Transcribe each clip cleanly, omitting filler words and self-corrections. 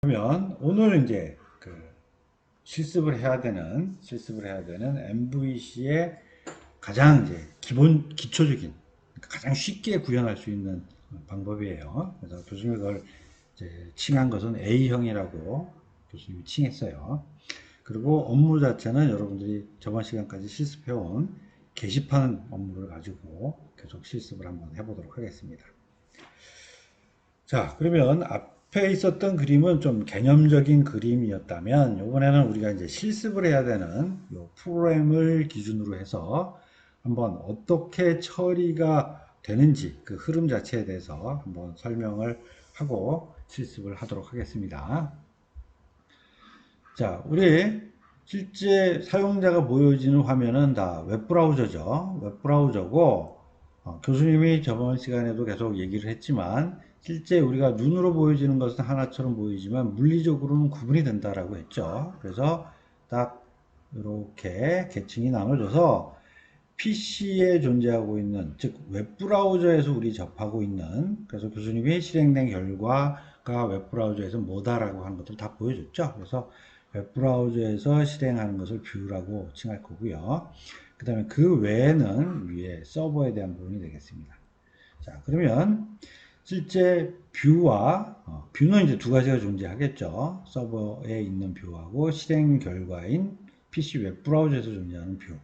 그러면 오늘 이제 실습을 해야 되는 MVC의 가장 이제 기초적인, 가장 쉽게 구현할 수 있는 방법이에요. 그래서 교수님이 그걸 이제 칭한 것은 A형이라고 교수님이 칭했어요. 그리고 업무 자체는 여러분들이 저번 시간까지 실습해온 게시판 업무를 가지고 계속 실습을 한번 해보도록 하겠습니다. 자, 그러면 앞에 있었던 그림은 좀 개념적인 그림이었다면, 이번에는 우리가 이제 실습을 해야 되는 요 프로그램을 기준으로 해서 한번 어떻게 처리가 되는지 그 흐름 자체에 대해서 한번 설명을 하고 실습을 하도록 하겠습니다. 자, 우리 실제 사용자가 보여지는 화면은 다 웹브라우저죠. 웹브라우저고, 교수님이 저번 시간에도 계속 얘기를 했지만, 실제 우리가 눈으로 보여지는 것은 하나처럼 보이지만, 물리적으로는 구분이 된다라고 했죠. 그래서 딱 이렇게 계층이 나눠져서, PC에 존재하고 있는, 즉, 웹브라우저에서 우리 접하고 있는, 그래서 교수님이 실행된 결과가 웹브라우저에서 뭐다라고 하는 것들 다 보여줬죠. 그래서 웹브라우저에서 실행하는 것을 뷰라고 칭할 거고요. 그 다음에 그 외에는 위에 서버에 대한 부분이 되겠습니다. 자, 그러면 실제 뷰는 이제 두 가지가 존재하겠죠. 서버에 있는 뷰하고 실행 결과인 PC 웹브라우저에서 존재하는 뷰.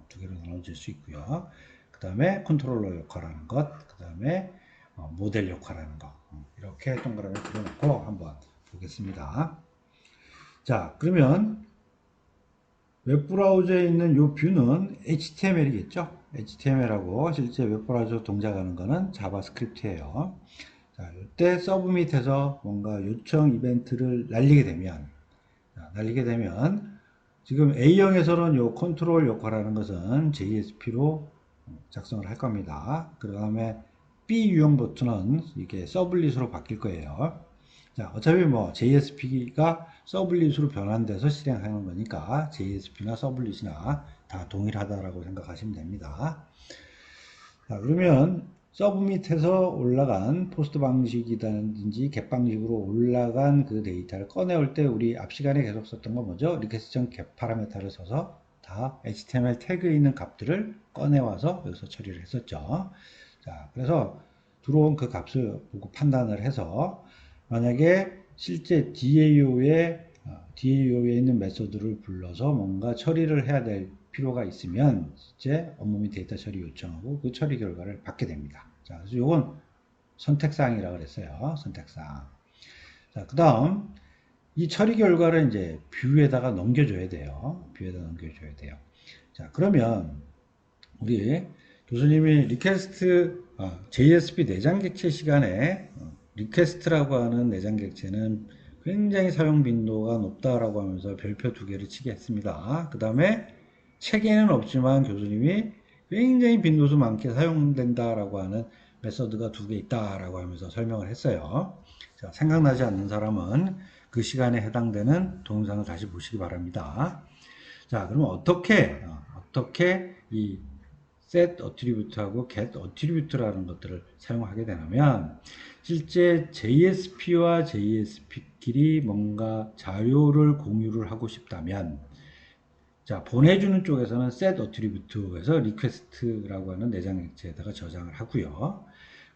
두 개로 나눠질 수 있고요. 그 다음에 컨트롤러 역할하는 것, 그 다음에 모델 역할하는 것. 이렇게 동그라미 그려놓고 한번 보겠습니다. 자, 그러면 웹브라우저에 있는 이 뷰는 HTML이겠죠? HTML하고 실제 웹브라우저 동작하는 거는 자바스크립트예요. 자, 이때 서브밋에서 뭔가 요청 이벤트를 날리게 되면 지금 A형에서는 요 컨트롤 역할하는 것은 JSP로 작성을 할 겁니다. 그 다음에 B 유형 버튼은 이게 서블릿으로 바뀔 거예요. 자, 어차피 뭐 JSP가 서블릿으로 변환돼서 실행하는 거니까 JSP나 서블릿이나 다 동일하다라고 생각하시면 됩니다. 자, 그러면 서브밋에서 올라간 포스트 방식이라든지 get 방식으로 올라간 그 데이터를 꺼내올 때 우리 앞 시간에 계속 썼던 거 뭐죠? 리퀘스트 get 파라미터를 써서 다 HTML 태그에 있는 값들을 꺼내와서 여기서 처리를 했었죠. 자, 그래서 들어온 그 값을 보고 판단을 해서 만약에 실제 DAO에 있는 메소드를 불러서 뭔가 처리를 해야 될 필요가 있으면 실제 업무 및 데이터 처리 요청하고 그 처리 결과를 받게 됩니다. 자, 그래서 이건 선택사항이라고 그랬어요. 선택사항. 자, 그 다음 이 처리 결과를 이제 뷰에다가 넘겨줘야 돼요. 뷰에다 넘겨줘야 돼요. 자, 그러면 우리 교수님이 JSP 내장 객체 시간에 리퀘스트라고 하는 내장 객체는 굉장히 사용 빈도가 높다라고 하면서 별표 두 개를 치게 했습니다. 그 다음에 책에는 없지만 교수님이 굉장히 빈도수 많게 사용된다라고 하는 메서드가 두 개 있다라고 하면서 설명을 했어요. 자, 생각나지 않는 사람은 그 시간에 해당되는 동영상을 다시 보시기 바랍니다. 자, 그러면 어떻게 이 set attribute하고 get attribute라는 것들을 사용하게 되냐면 실제 JSP와 JSP끼리 뭔가 자료를 공유를 하고 싶다면 자, 보내주는 쪽에서는 set attribute에서 request라고 하는 내장 객체에다가 저장을 하고요.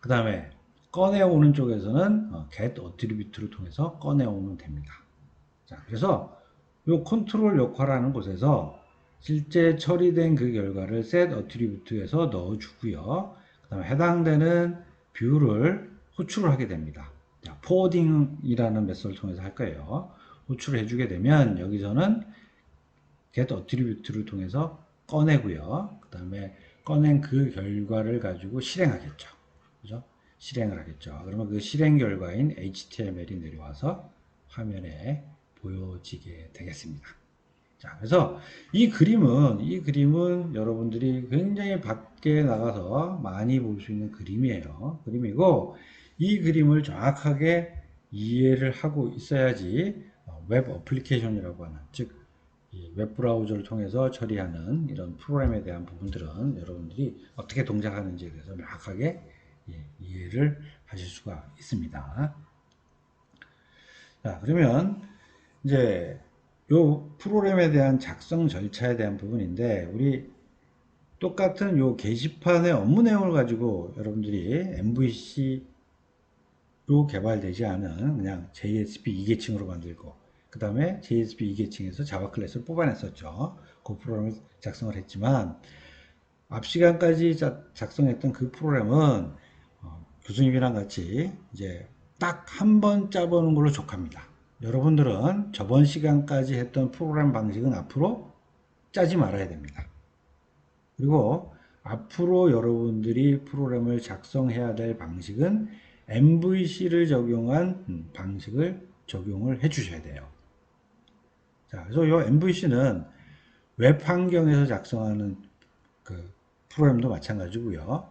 그 다음에 꺼내오는 쪽에서는 get attribute를 통해서 꺼내오면 됩니다. 자, 그래서 이 컨트롤 역할하는 곳에서 실제 처리된 그 결과를 set attribute에서 넣어주고요. 그 다음에 해당되는 뷰를 호출을 하게 됩니다. 자, forwarding이라는 메서드를 통해서 할 거예요. 호출을 해주게 되면 여기서는 get attribute를 통해서 꺼내고요. 그 다음에 꺼낸 그 결과를 가지고 실행하겠죠. 그죠? 실행을 하겠죠. 그러면 그 실행 결과인 HTML이 내려와서 화면에 보여지게 되겠습니다. 자, 그래서 이 그림은 여러분들이 굉장히 밖에 나가서 많이 볼 수 있는 그림이고, 이 그림을 정확하게 이해를 하고 있어야지 웹 어플리케이션이라고 하는, 즉, 이 웹브라우저를 통해서 처리하는 이런 프로그램에 대한 부분들은 여러분들이 어떻게 동작하는지에 대해서 명확하게 이해를 하실 수가 있습니다. 자, 그러면 이제 요 프로그램에 대한 작성 절차에 대한 부분인데, 우리 똑같은 요 게시판의 업무 내용을 가지고 여러분들이 MVC로 개발되지 않은 그냥 JSP 2계층으로 만들고, 그 다음에 JSP 2계층에서 자바 클래스를 뽑아냈었죠. 그 프로그램을 작성을 했지만, 앞 시간까지 작성했던 그 프로그램은 교수님이랑 같이 이제 딱 한 번 짜보는 걸로 족합니다. 여러분들은 저번 시간까지 했던 프로그램 방식은 앞으로 짜지 말아야 됩니다. 그리고 앞으로 여러분들이 프로그램을 작성해야 될 방식은 MVC를 적용한 방식을 적용을 해 주셔야 돼요. 자, 그래서 이 MVC는 웹 환경에서 작성하는 그 프로그램도 마찬가지고요.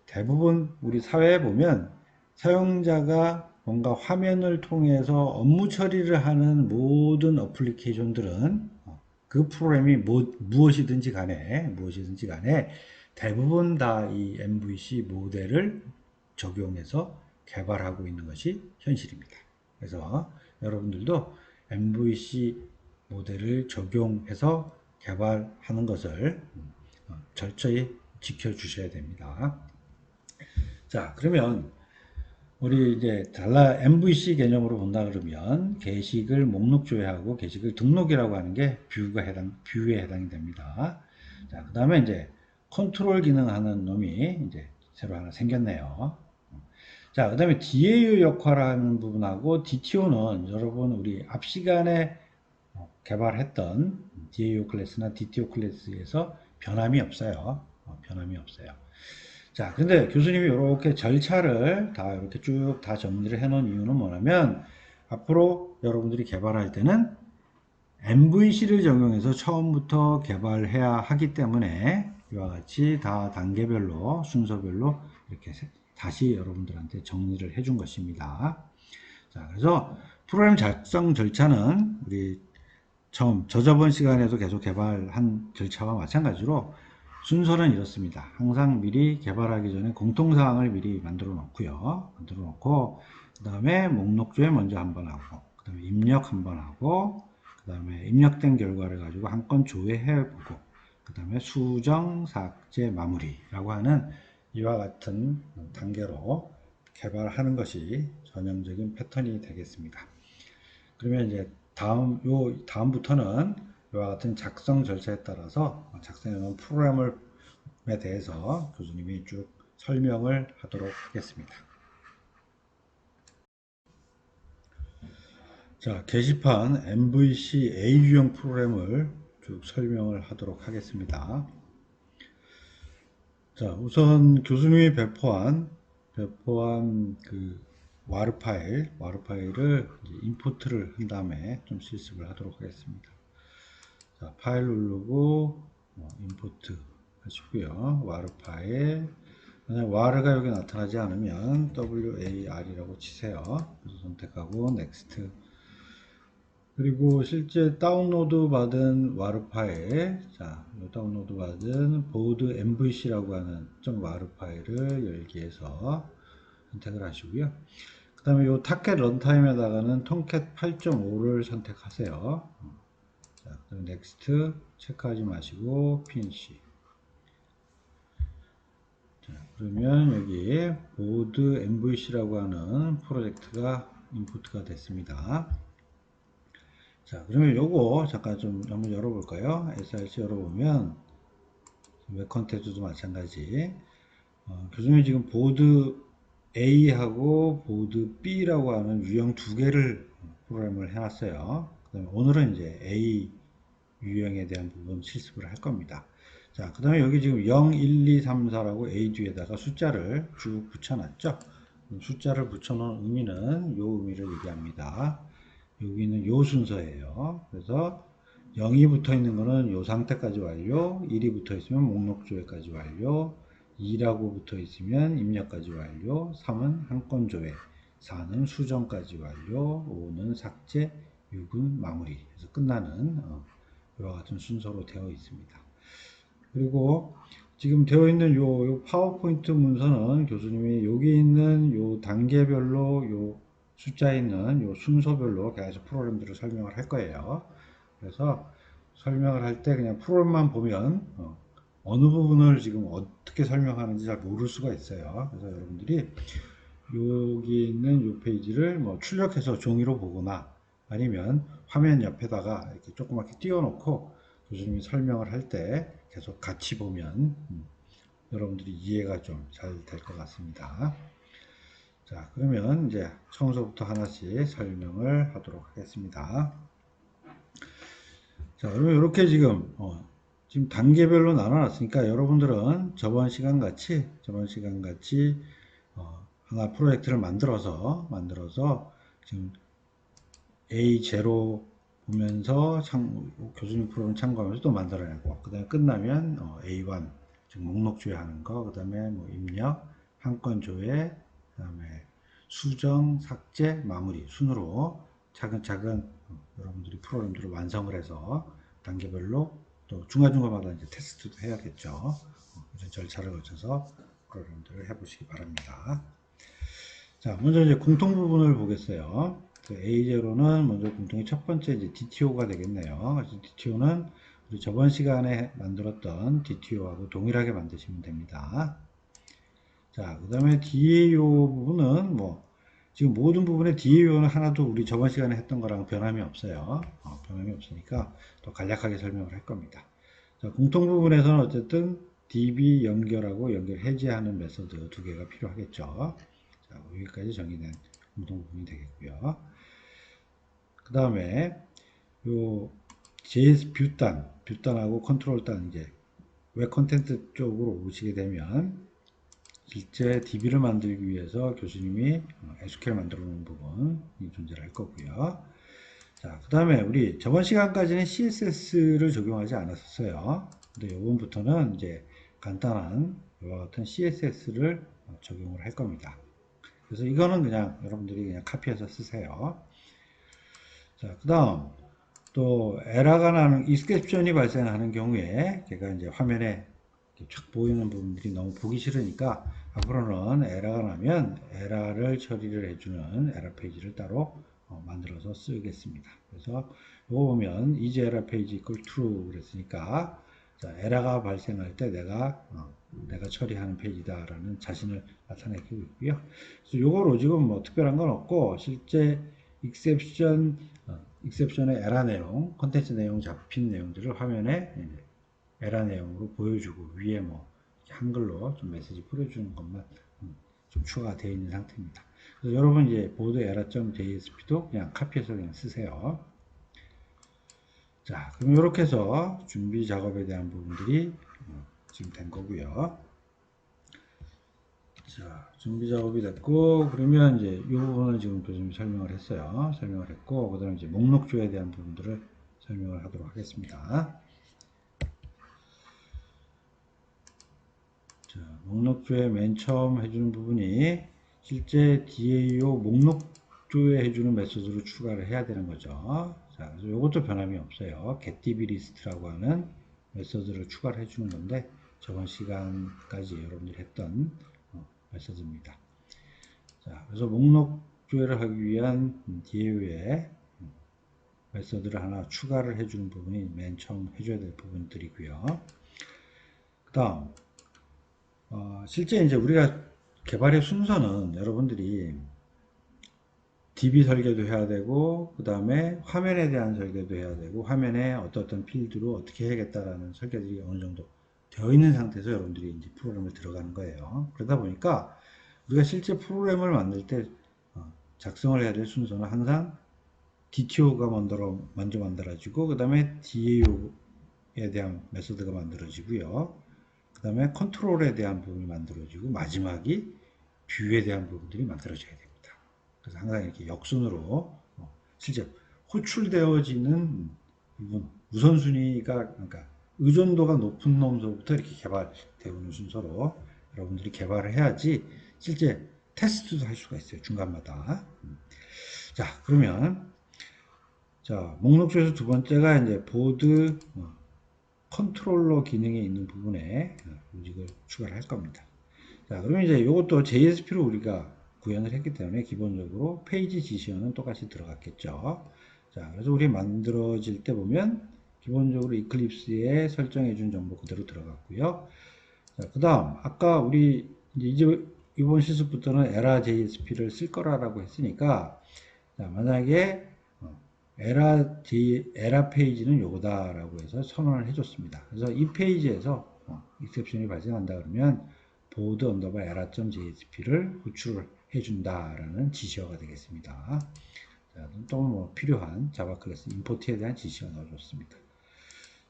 대부분 우리 사회에 보면 사용자가 뭔가 화면을 통해서 업무 처리를 하는 모든 어플리케이션들은 그 프로그램이 무엇이든지 간에 대부분 다 이 MVC 모델을 적용해서 개발하고 있는 것이 현실입니다. 그래서 여러분들도 MVC 모델을 적용해서 개발하는 것을 철저히 지켜주셔야 됩니다. 자, 그러면 우리 이제 달라 MVC 개념으로 본다 그러면 게시글 목록 조회하고 게시글 등록이라고 하는 게 뷰에 해당이 됩니다. 자, 그 다음에 이제 컨트롤 기능하는 놈이 이제 새로 하나 생겼네요. 자, 그 다음에 DAU 역할하는 부분하고 DTO는 여러분 우리 앞 시간에 개발했던 DAO 클래스나 DTO 클래스에서 변함이 없어요. 변함이 없어요. 자, 근데 교수님이 이렇게 절차를 다 이렇게 쭉 다 정리를 해 놓은 이유는 뭐냐면 앞으로 여러분들이 개발할 때는 MVC를 적용해서 처음부터 개발해야 하기 때문에 이와 같이 다 단계별로 순서별로 이렇게 다시 여러분들한테 정리를 해준 것입니다. 자, 그래서 프로그램 작성 절차는 우리 저저번 시간에도 계속 개발한 절차와 마찬가지로 순서는 이렇습니다. 항상 미리 개발하기 전에 공통사항을 미리 만들어 놓고요. 만들어 놓고, 그 다음에 목록조회 먼저 한번 하고, 그 다음에 입력 한번 하고, 그 다음에 입력된 결과를 가지고 한 건 조회해 보고, 그 다음에 수정, 삭제, 마무리라고 하는 이와 같은 단계로 개발하는 것이 전형적인 패턴이 되겠습니다. 그러면 이제 다음부터는 이와 같은 작성 절차에 따라서 작성해 놓은 프로그램에 대해서 교수님이 쭉 설명을 하도록 하겠습니다. 자, 게시판 MVC AU형 프로그램을 쭉 설명을 하도록 하겠습니다. 자, 우선 교수님이 배포한 그 와르 파일을 임포트를 한 다음에 좀 실습을 하도록 하겠습니다. 자, 파일 누르고 임포트 하시고요. 와르 파일. 만약 와르가 여기 나타나지 않으면 WAR이라고 치세요. 그래서 선택하고 넥스트. 그리고 실제 다운로드 받은 와르 파일, 자, 다운로드 받은 보드 MVC라고 하는 .와르 파일을 열기 위해서 선택을 하시고요. 그 다음에 이 타켓 런타임에다가는 톰캣 8.5를 선택하세요. 자, 그다음 넥스트 체크하지 마시고 피니시. 자, 그러면 여기 보드 MVC라고 하는 프로젝트가 인풋가 됐습니다. 자, 그러면 요거 잠깐 좀 한번 열어볼까요? SRC 열어보면 웹 컨텐츠도 마찬가지. 교수님이 지금 보드 A하고 보드 B라고 하는 유형 두 개를 프로그램을 해놨어요. 그다음에 오늘은 이제 A 유형에 대한 부분 실습을 할 겁니다. 자, 그 다음에 여기 지금 0, 1, 2, 3, 4라고 A 뒤에다가 숫자를 쭉 붙여놨죠. 숫자를 붙여놓은 의미는 요 의미를 얘기합니다. 여기는 요 순서예요. 그래서 0이 붙어 있는 거는 요 상태까지 완료, 1이 붙어 있으면 목록 조회까지 완료, 2라고 붙어 있으면 입력까지 완료, 3은 한 건 조회, 4는 수정까지 완료, 5는 삭제, 6은 마무리. 그래서 끝나는 이와 같은 순서로 되어 있습니다. 그리고 지금 되어 있는 요 파워포인트 문서는 교수님이 여기 있는 요 단계별로 요 숫자 있는 요 순서별로 계속 프로그램들을 설명을 할 거예요. 그래서 설명을 할 때 그냥 프로그램만 보면 어느 부분을 지금 어떻게 설명하는지 잘 모를 수가 있어요. 그래서 여러분들이 여기 있는 요 페이지를 뭐 출력해서 종이로 보거나 아니면 화면 옆에다가 이렇게 조그맣게 띄워놓고 교수님이 설명을 할 때 계속 같이 보면 여러분들이 이해가 좀 잘 될 것 같습니다. 자, 그러면 이제 처음부터 하나씩 설명을 하도록 하겠습니다. 자, 그러면 이렇게 지금 단계별로 나눠놨으니까 여러분들은 저번 시간 같이 하나 프로젝트를 만들어서 지금 A0 보면서 교수님 프로그램 참고하면서 또 만들어내고, 그 다음에 끝나면 A1 지금 목록 조회하는 거, 그 다음에 뭐 입력, 한 건 조회, 그 다음에 수정, 삭제, 마무리 순으로 차근차근 여러분들이 프로그램들을 완성을 해서 단계별로 또 중간중간마다 이제 테스트도 해야겠죠. 이런 절차를 거쳐서 프로그램들을 해보시기 바랍니다. 자, 먼저 이제 공통 부분을 보겠어요. A0는 먼저 공통의 첫 번째 이제 DTO가 되겠네요. 그래서 DTO는 우리 저번 시간에 만들었던 DTO하고 동일하게 만드시면 됩니다. 자, 그 다음에 DAO 부분은 지금 모든 부분의 DAO는 하나도 우리 저번 시간에 했던 거랑 변함이 없어요. 변함이 없으니까 또 간략하게 설명을 할 겁니다. 자, 공통 부분에서는 어쨌든 DB 연결하고 연결 해제하는 메소드 두 개가 필요하겠죠. 자, 여기까지 정의된 공통 부분이 되겠고요. 그 다음에 요 JS 뷰단하고 컨트롤단 이제 웹 컨텐트 쪽으로 오시게 되면 실제 DB를 만들기 위해서 교수님이 SQL 만들어 놓은 부분이 존재할 거고요. 자, 그 다음에 우리 저번 시간까지는 CSS를 적용하지 않았었어요. 근데 이번부터는 이제 간단한 이와 같은 CSS를 적용을 할 겁니다. 그래서 이거는 그냥 여러분들이 그냥 카피해서 쓰세요. 자, 그 다음 또 에러가 나는 익셉션이 발생하는 경우에 걔가 이제 화면에 쫙 보이는 부분들이 너무 보기 싫으니까 앞으로는 에러가 나면 에러를 처리를 해주는 에러 페이지를 따로 만들어서 쓰겠습니다. 그래서 이거 보면 이제 에러 페이지 equal true 그랬으니까 자, 에러가 발생할 때 내가 처리하는 페이지다라는 자신을 나타내고 있고요. 그래서 요거로 지금 뭐 특별한 건 없고 실제 익셉션의 에러 내용, 컨텐츠 내용 잡힌 내용들을 화면에 에러 내용으로 보여주고 위에 뭐 한글로 좀 메시지 뿌려주는 것만 좀 추가되어 있는 상태입니다. 그래서 여러분 이제 보드 에러.jsp도 그냥 카피해서 그냥 쓰세요. 자, 그럼 이렇게 해서 준비 작업에 대한 부분들이 지금 된 거고요. 자, 준비 작업이 됐고, 그러면 이제 이 부분을 지금 교수님이 설명을 했어요. 설명을 했고, 그 다음에 이제 목록조에 대한 부분들을 설명을 하도록 하겠습니다. 자, 목록조에 맨 처음 해주는 부분이 실제 DAO 목록조에 해주는 메소드로 추가를 해야 되는 거죠. 자, 그래서 이것도 변함이 없어요. getDBList라고 하는 메소드를 추가를 해주는 건데, 저번 시간까지 여러분들이 했던 메소드입니다. 자, 그래서 목록 조회를 하기 위한 DAO에 메소드를 하나 추가를 해주는 부분이 맨 처음 해줘야 될 부분들이고요. 그 다음 실제 이제 우리가 개발의 순서는 여러분들이 DB 설계도 해야 되고 그 다음에 화면에 대한 설계도 해야 되고 화면에 어떤 필드로 어떻게 해야겠다라는 설계들이 어느 정도 되어 있는 상태에서 여러분들이 이제 프로그램을 들어가는 거예요. 그러다 보니까 우리가 실제 프로그램을 만들 때 작성을 해야 될 순서는 항상 DTO가 먼저 만들어지고 그 다음에 DAO에 대한 메소드가 만들어지고요. 그 다음에 컨트롤에 대한 부분이 만들어지고 마지막이 뷰에 대한 부분들이 만들어져야 됩니다. 그래서 항상 이렇게 역순으로 실제 호출되어지는 부분 우선순위가 그러니까 의존도가 높은 놈서부터 이렇게 개발되는 순서로 여러분들이 개발을 해야지 실제 테스트도 할 수가 있어요. 중간마다. 자, 그러면 자, 목록 중에서 두 번째가 이제 보드 컨트롤러 기능에 있는 부분에 로직을 추가를 할 겁니다. 자, 그러면 이제 이것도 JSP로 우리가 구현을 했기 때문에 기본적으로 페이지 지시어는 똑같이 들어갔겠죠. 자, 그래서 우리 만들어질 때 보면 기본적으로 이클립스에 설정해 준 정보 그대로 들어갔고요. 자, 그 다음 아까 우리 이제 이번 실습부터는 에라 JSP를 쓸 거라고 했으니까, 자, 만약에 에라 페이지는 요거다라고 해서 선언을 해줬습니다. 그래서 이 페이지에서 익셉션이 발생한다 그러면 보드 언더바 에라.jsp를 호출을 해준다라는 지시어가 되겠습니다. 자, 또 뭐 필요한 자바 클래스 임포트에 대한 지시가 넣어줬습니다.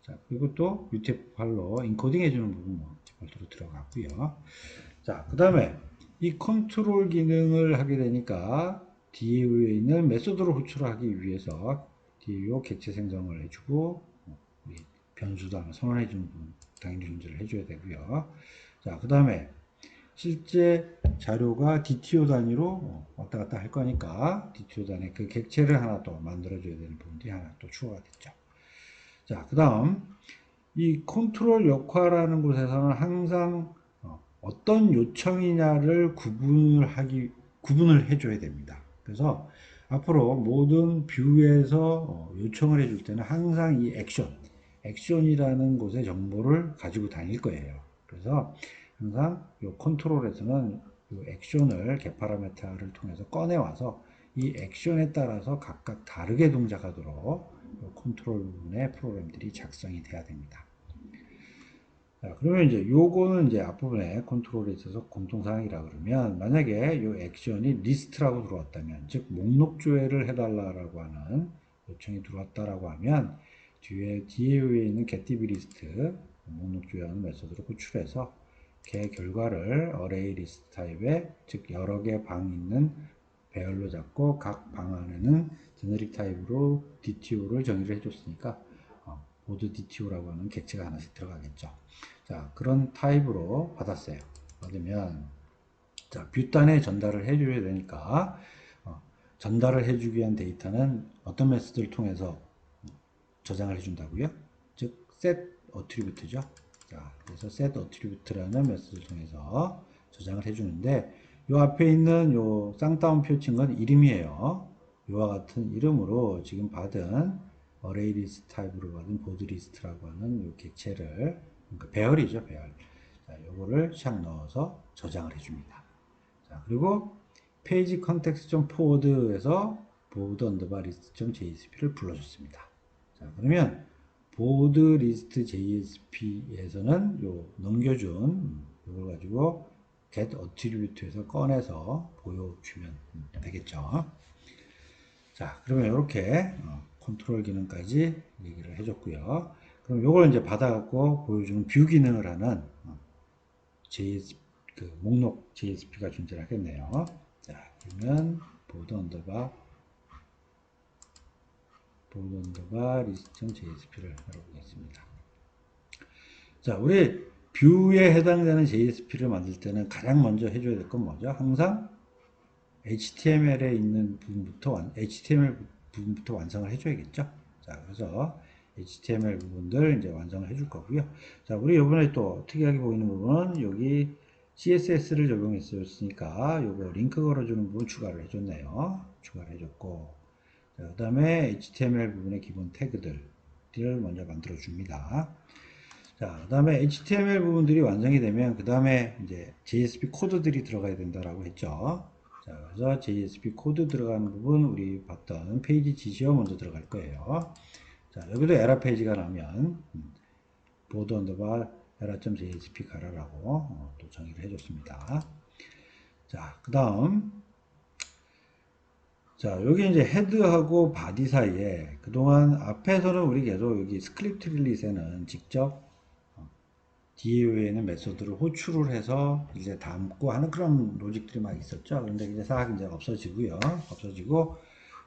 자, 그리고 또 UTF-8로 인코딩 해주는 부분 뭐 별도로 들어갔고요. 자, 그 다음에 이 컨트롤 기능을 하게 되니까 DAO에 있는 메소드를 호출하기 위해서 DAO 객체 생성을 해주고 우리 변수도 하나 선언해주는 부분 당연히 존재를 해줘야 되고요. 자, 그 다음에 실제 자료가 DTO 단위로 왔다 갔다 할 거니까 DTO 단위 그 객체를 하나 또 만들어줘야 되는 부분이 하나 또 추가가 됐죠. 자, 그 다음 이 컨트롤 역할하는 곳에서는 항상 어떤 요청이냐를 구분을 해줘야 됩니다. 그래서 앞으로 모든 뷰에서 요청을 해줄 때는 항상 이 액션이라는 곳의 정보를 가지고 다닐 거예요. 그래서 항상 이 컨트롤에서는 이 액션을 get 파라메타를 통해서 꺼내와서 이 액션에 따라서 각각 다르게 동작하도록 컨트롤 부분의 프로그램들이 작성이 돼야 됩니다. 자, 그러면 이제 요거는 이제 앞부분에 컨트롤에 있어서 공통사항이라 그러면, 만약에 요 액션이 리스트라고 들어왔다면, 즉 목록 조회를 해달라고 하는 요청이 들어왔다라고 하면 뒤에 DAO에 있는 getDbList 목록 조회하는 메소드로 호출해서 걔 결과를 array list 타입에, 즉 여러 개 방 있는 배열로 잡고 각 방 안에는 제너릭 타입으로 DTO를 정의를 해줬으니까 보드 DTO라고 하는 객체가 하나씩 들어가겠죠. 자, 그런 타입으로 받았어요. 받으면 자, 뷰단에 전달을 해줘야 되니까 전달을 해주기 위한 데이터는 어떤 메소드를 통해서 저장을 해준다고요? 즉 set attribute죠. 자, 그래서 set attribute라는 메소드를 통해서 저장을 해주는데, 요 앞에 있는 요 쌍따옴 표친 건 이름이에요. 요와 같은 이름으로 지금 받은 array list 타입으로 받은 보드 리스트라고 하는 요 객체를, 그러니까 배열이죠, 배열. 자, 요거를 샥 넣어서 저장을 해줍니다. 자, 그리고 페이지 컨텍스트.forward에서 보드 언더바 리스트.jsp를 불러줬습니다. 자, 그러면 보드 리스트 JSP에서는 요 넘겨준 요걸 가지고 get attribute에서 꺼내서 보여주면 되겠죠. 자, 그러면 이렇게 컨트롤 기능까지 얘기를 해줬고요. 그럼 요걸 이제 받아갖고 보여주는 뷰 기능을 하는 JS, 그 목록 JSP가 존재를 하겠네요. 자, 그러면 보드 언더바 리스트.jsp를 열어보겠습니다. 자, 우리 뷰에 해당되는 JSP를 만들 때는 가장 먼저 해줘야 될 건 뭐죠? 항상 HTML에 있는 부분부터, HTML 부분부터 완성을 해줘야겠죠? 자, 그래서 HTML 부분들 이제 완성을 해줄 거고요. 자, 우리 이번에 또 특이하게 보이는 부분은 여기 CSS를 적용했으니까 요거 링크 걸어주는 부분 추가를 해줬네요. 추가를 해줬고, 자, 그 다음에 HTML 부분의 기본 태그들을 먼저 만들어 줍니다. 자, 그 다음에 HTML 부분들이 완성이 되면 그 다음에 이제 JSP 코드들이 들어가야 된다라고 했죠. 자, 그래서 JSP 코드 들어가는 부분 우리 봤던 페이지 지시어 먼저 들어갈 거예요. 자, 여기도 에러 페이지가 나면 보드 언더바 에러.jsp 가라라고 또 정의를 해줬습니다. 자, 그 다음 자, 여기 이제 헤드하고 바디 사이에 그동안 앞에서는 우리 계속 여기 스크립트 릴리스에는 직접 DAO에는 메소드를 호출을 해서 이제 담고 하는 그런 로직들이 막 있었죠. 그런데 이제 싹 이제 없어지고요. 없어지고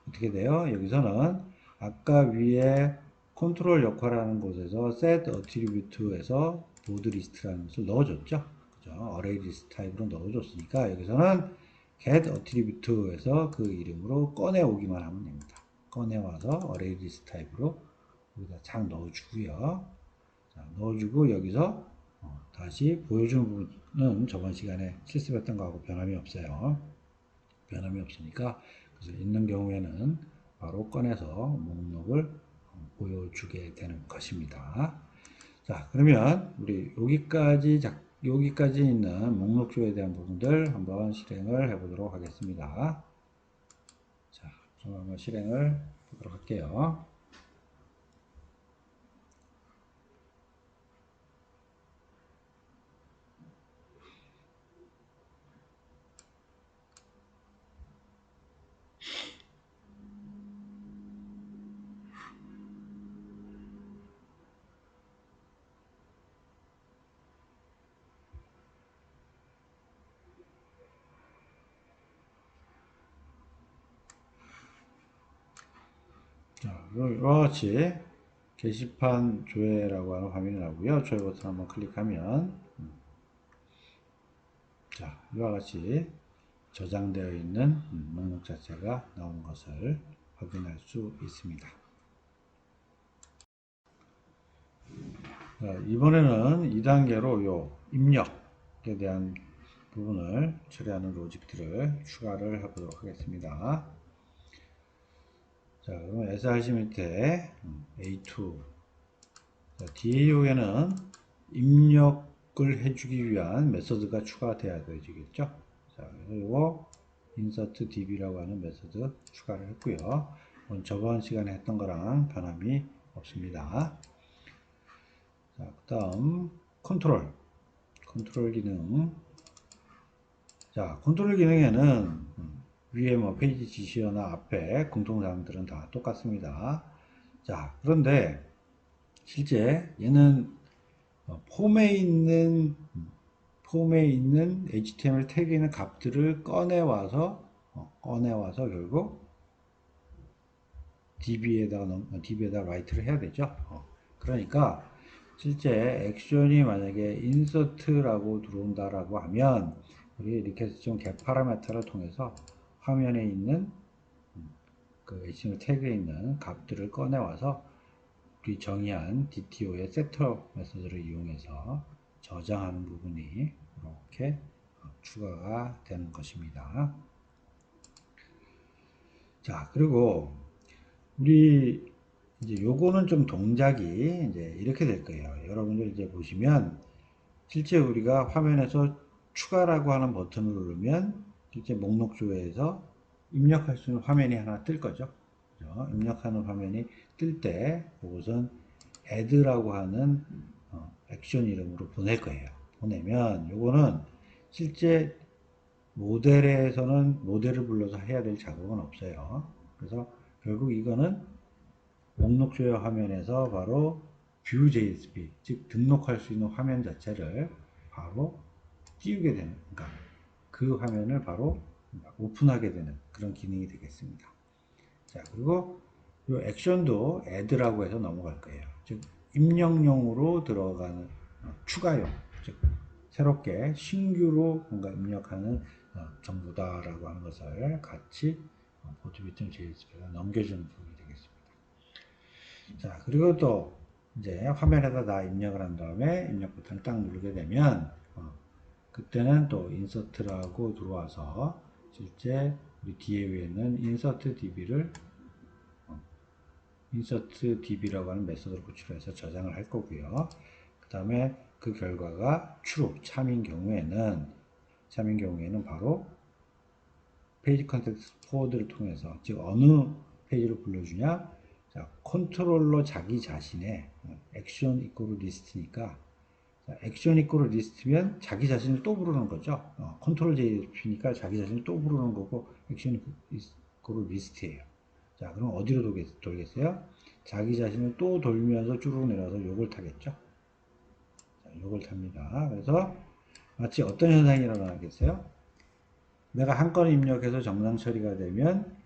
어떻게 돼요? 여기서는 아까 위에 컨트롤 역할하는 곳에서 set attribute에서 보드 리스트라는 것을 넣어줬죠. 그죠? array list 타입으로 넣어줬으니까 여기서는 get attribute에서 그 이름으로 꺼내오기만 하면 됩니다. 꺼내와서 array list 타입으로 여기다 착 넣어주고요. 자, 넣어주고 여기서 다시 보여주는 부분은 저번 시간에 실습했던 거하고 변함이 없어요. 변함이 없으니까, 그래서 있는 경우에는 바로 꺼내서 목록을 보여주게 되는 것입니다. 자, 그러면 우리 여기까지 있는 목록조에 대한 부분들 한번 실행을 해보도록 하겠습니다. 자, 그럼 한번 실행을 보도록 할게요. 자, 이와 같이 게시판 조회라고 하는 화면이 나오고요. 조회 버튼 한번 클릭하면 자, 이와 같이 저장되어 있는 목록 자체가 나오는 것을 확인할 수 있습니다. 자, 이번에는 2단계로 요 입력에 대한 부분을 처리하는 로직들을 추가를 해보도록 하겠습니다. 자, 그럼 src 밑에 A2 DAO에는 입력을 해주기 위한 메서드가 추가되어야 되겠죠. 자, 이거 insert db라고 하는 메서드 추가를 했고요. 저번 시간에 했던 거랑 변함이 없습니다. 자, 그 다음 컨트롤 기능. 자, 컨트롤 기능에는 위에 뭐 페이지 지시어나 앞에 공통사항들은 다 똑같습니다. 자, 그런데 실제 얘는 폼에 있는 HTML 태그에 있는 값들을 꺼내와서 결국 DB에다 라이트를 해야 되죠. 그러니까 실제 액션이 만약에 insert라고 들어온다라고 하면 우리 이렇게 해서 좀 get 파라미터를 통해서 화면에 있는 그 HTML 태그에 있는 값들을 꺼내와서 우리 정의한 DTO의 setter 메서드를 이용해서 저장하는 부분이 이렇게 추가가 되는 것입니다. 자, 그리고 우리 이제 요거는 좀 동작이 이제 이렇게 될 거예요. 여러분들 이제 보시면 실제 우리가 화면에서 추가라고 하는 버튼을 누르면 실제 목록조회에서 입력할 수 있는 화면이 하나 뜰 거죠. 그죠? 입력하는 화면이 뜰 때 그것은 add라고 하는 액션 이름으로 보낼 거예요. 보내면 요거는 실제 모델에서는 모델을 불러서 해야 될 작업은 없어요. 그래서 결국 이거는 목록 조회 화면에서 바로 Vue.jsp, 즉 등록할 수 있는 화면 자체를 바로 띄우게 되는, 그러니까 그 화면을 바로 오픈하게 되는 그런 기능이 되겠습니다. 자, 그리고 이 액션도 add라고 해서 넘어갈 거예요. 즉 입력용으로 들어가는 추가용, 즉 새롭게 신규로 뭔가 입력하는 정보다라고 하는 것을 같이 보드비트.jsp가 넘겨주는 부분이 되겠습니다. 자, 그리고 또 이제 화면에다 다 입력을 한 다음에 입력 버튼을 딱 누르게 되면 그때는 또 인서트라고 들어와서 실제 우리 DAO에는 insert db라고 하는 메소드를 구출해서 저장을 할 거고요. 그 다음에 그 결과가 참인 경우에는 바로 페이지 컨텍스트 포워드를 통해서, 즉 어느 페이지를 불러주냐, 자, 컨트롤러 자기 자신의 액션 이꼬르 리스트니까, 액션 이꼬르 리스트면 자기 자신을 또 부르는 거죠. 컨트롤 JSP니까 자기 자신을 또 부르는 거고, 액션 이꼬르 리스트예요. 자, 그럼 어디로 돌겠어요? 자기 자신을 또 돌면서 쭉 내려서 요걸 타겠죠. 자, 요걸 탑니다. 그래서 마치 어떤 현상이 일어나겠어요? 내가 한 건 입력해서 정상 처리가 되면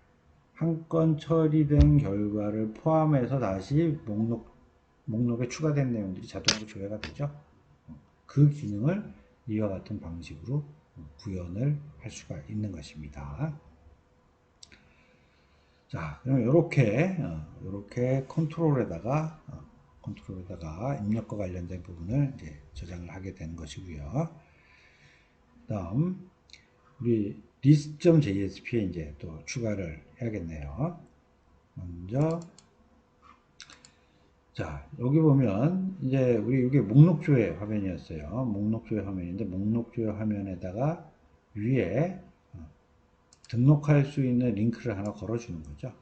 한 건 처리된 결과를 포함해서 다시 목록에 추가된 내용들이 자동으로 조회가 되죠. 그 기능을 이와 같은 방식으로 구현을 할 수가 있는 것입니다. 자, 그럼 이렇게 컨트롤에다가 입력과 관련된 부분을 이제 저장을 하게 되는 것이고요. 다음 우리 list.jsp에 이제 또 추가를 해야겠네요. 먼저 자, 여기 보면 이제 우리 이게 목록조회 화면이었어요. 목록조회 화면인데 목록조회 화면에다가 위에 등록할 수 있는 링크를 하나 걸어주는 거죠.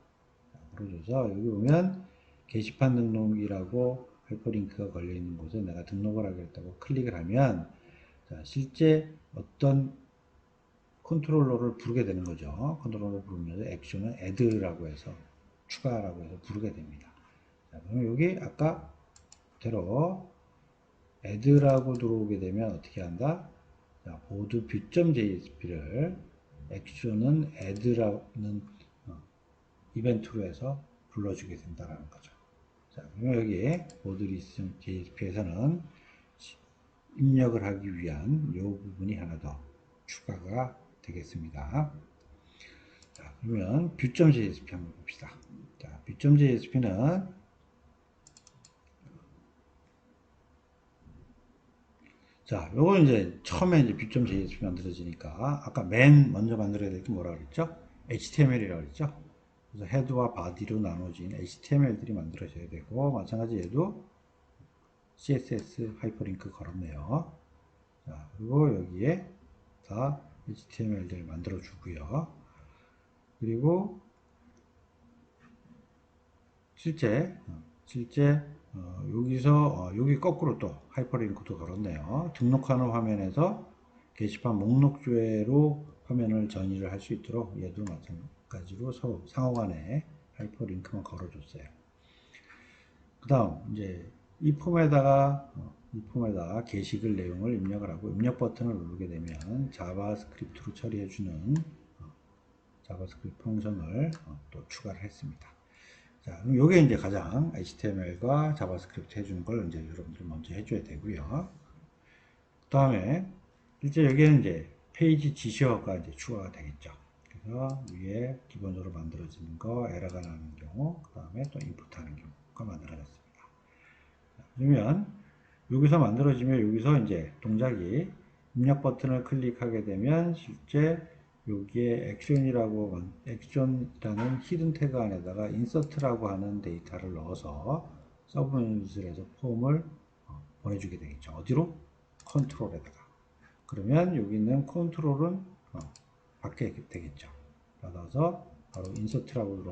걸어줘서 여기 보면 게시판 등록이라고 하이퍼링크가 걸려 있는 곳에 내가 등록을 하겠다고 클릭을 하면 자, 실제 어떤 컨트롤러를 부르게 되는 거죠. 컨트롤러를 부르면서 액션은 add라고 해서 추가라고 해서 부르게 됩니다. 자, 그럼 여기 아까 대로 add라고 들어오게 되면 어떻게 한다? 자, 보드 view.jsp를 액션은 add라는 이벤트로 해서 불러주게 된다는 거죠. 자, 그러면 여기 보드 JSP에서는 입력을 하기 위한 이 부분이 하나 더 추가가 되겠습니다. 자, 그러면 view.jsp 한번 봅시다. 자, view.jsp는 자, 요건 이제 처음에 이제 view.jsp 만들어지니까 아까 맨 먼저 만들어야 될 게 뭐라 그랬죠? HTML이라고 그랬죠? 그래서 헤드와 바디로 나눠진 HTML들이 만들어져야 되고 마찬가지 얘도 CSS 하이퍼링크 걸었네요. 자, 그리고 여기에 다 HTML들 만들어 주고요. 그리고 실제 여기서 여기 거꾸로 또 하이퍼링크도 걸었네요. 등록하는 화면에서 게시판 목록 조회로 화면을 전이를 할 수 있도록 얘도 마찬가지로 서로 상호간에 하이퍼링크만 걸어줬어요. 그 다음 이제 이 폼에다가 게시글 내용을 입력을 하고 입력 버튼을 누르게 되면 자바스크립트로 처리해주는 자바스크립트 펑션을 또 추가를 했습니다. 자, 그럼 요게 이제 가장 HTML과 자바스크립트 해주는 걸 이제 여러분들 먼저 해줘야 되고요. 그 다음에 이제 여기에는 이제 페이지 지시어가 이제 추가가 되겠죠. 그래서 위에 기본적으로 만들어지는 거 에러가 나는 경우, 그 다음에 또 인풋하는 경우가 만들어졌습니다. 그러면 여기서 만들어지면 여기서 이제 동작이 입력 버튼을 클릭하게 되면 실제 여기에 액션이라는 히든 태그 안에다가 인서트라고 하는 데이터를 넣어서 서브ユ닛에서 폼을 보내주게 되겠죠. 어디로? 컨트롤에다가. 그러면 여기 있는 컨트롤은 받게 되겠죠. 받아서 바로 인서트라고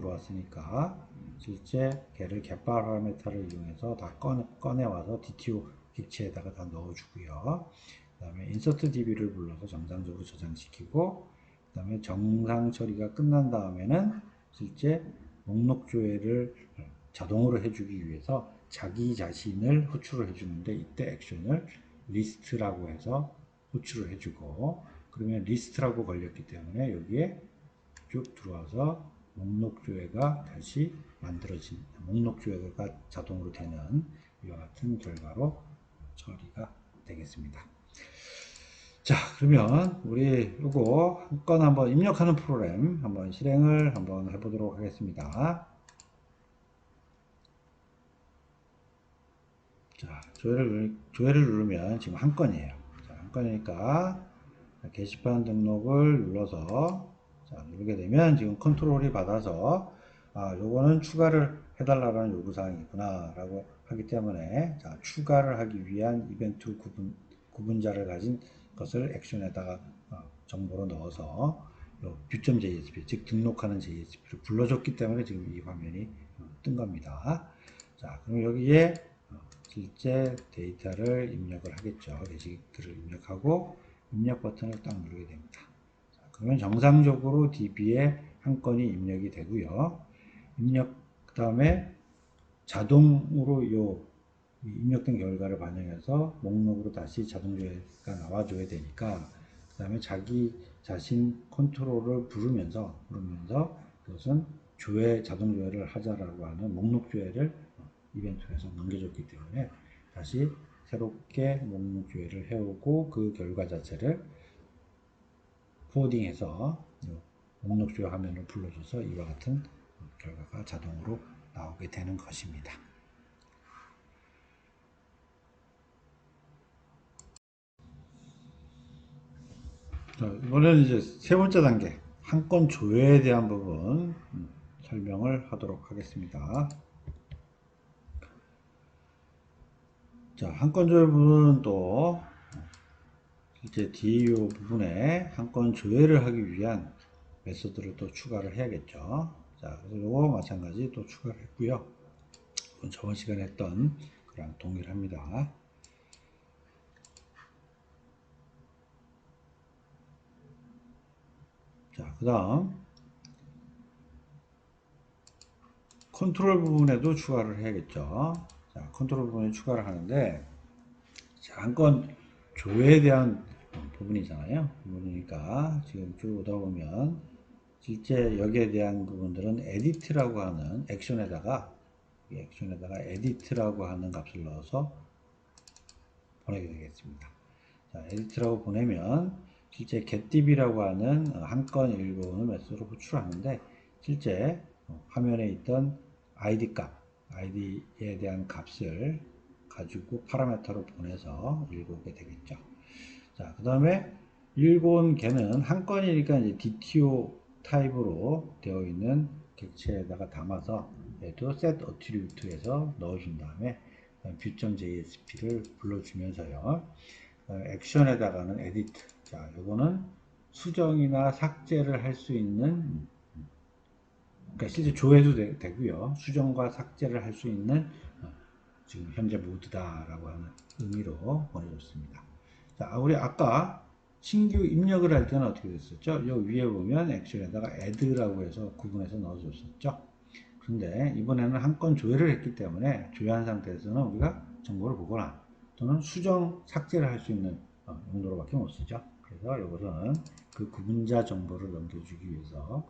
들어왔으니까 실제 걔를 get 파라미터를 이용해서 다 꺼내와서 DTO 객체에다가 다 넣어주고요. 그 다음에 insert db를 불러서 정상적으로 저장시키고 그 다음에 정상 처리가 끝난 다음에는 실제 목록 조회를 자동으로 해주기 위해서 자기 자신을 호출을 해주는데 이때 액션을 리스트라고 해서 호출을 해주고 그러면 리스트라고 걸렸기 때문에 여기에 쭉 들어와서 목록 조회가 다시 만들어진 목록 조회가 자동으로 되는 이와 같은 결과로 처리가 되겠습니다. 자, 그러면 우리 이거 한 건 한번 입력하는 프로그램 한번 실행을 한번 해보도록 하겠습니다. 자, 조회를 누르면 지금 한 건이에요. 자, 한 건이니까 게시판 등록을 눌러서 자, 누르게 되면 지금 컨트롤이 받아서 요거는 추가를 해달라는 요구사항이구나 라고 하기 때문에 자, 추가를 하기 위한 이벤트 구분자를 가진 것을 액션에다가 정보로 넣어서 view.jsp 즉 등록하는 JSP를 불러줬기 때문에 지금 이 화면이 뜬 겁니다. 자, 그럼 여기에 실제 데이터를 입력을 하겠죠. 게시글을 입력하고 입력 버튼을 딱 누르게 됩니다. 자, 그러면 정상적으로 DB에 한 건이 입력이 되고요. 그 다음에 자동으로 요 입력된 결과를 반영해서 목록으로 다시 자동조회가 나와줘야 되니까 그 다음에 자기 자신 컨트롤을 부르면서 그것은 자동조회를 하자라고 하는 목록조회를 이벤트에서 넘겨줬기 때문에 다시 새롭게 목록조회를 해오고 그 결과 자체를 코딩해서 목록조회 화면을 불러줘서 이와 같은 결과가 자동으로 나오게 되는 것입니다. 자, 이번에는 이제 세 번째 단계, 한 건 조회에 대한 부분 설명을 하도록 하겠습니다. 자, 한 건 조회 부분은 또 이제 DAO 부분에 한 건 조회를 하기 위한 메소드를 또 추가를 해야겠죠. 자, 그래서 이거 마찬가지 또 추가를 했고요. 이건 저번 시간에 했던 거랑 동일합니다. 자, 그 다음 컨트롤 부분에도 추가를 해야겠죠. 자, 컨트롤 부분에 추가를 하는데, 자, 한 건 조회에 대한 부분이잖아요. 부분이니까 지금 쭉 오다 보면 실제 여기에 대한 부분들은 edit라고 하는 액션에다가 edit라고 하는 값을 넣어서 보내게 되겠습니다. 자, edit라고 보내면 실제 getDB라고 하는 한 건 일본을 메시지로 호출하는데 실제 화면에 있던 id 값, id에 대한 값을 가지고 파라메터로 보내서 읽어오게 되겠죠. 자, 그 다음에 읽어온 개는 한 건이니까 이제 DTO 타입으로 되어 있는 객체에다가 담아서 얘도 set attribute에서 넣어준 다음에 view.jsp를 불러주면서요. 액션에다가는 edit. 자, 요거는 수정이나 삭제를 할 수 있는, 그러니까 실제 조회도 되고요. 수정과 삭제를 할 수 있는 지금 현재 모드다라고 하는 의미로 보내줬습니다. 자, 우리 아까 신규 입력을 할 때는 어떻게 됐었죠? 요 위에 보면 액션에다가 add라고 해서 구분해서 넣어줬었죠. 그런데 이번에는 한 건 조회를 했기 때문에 조회한 상태에서는 우리가 정보를 보거나 또는 수정, 삭제를 할 수 있는 용도로밖에 못 쓰죠. 그래서 이것은 그 구분자 정보를 넘겨주기 위해서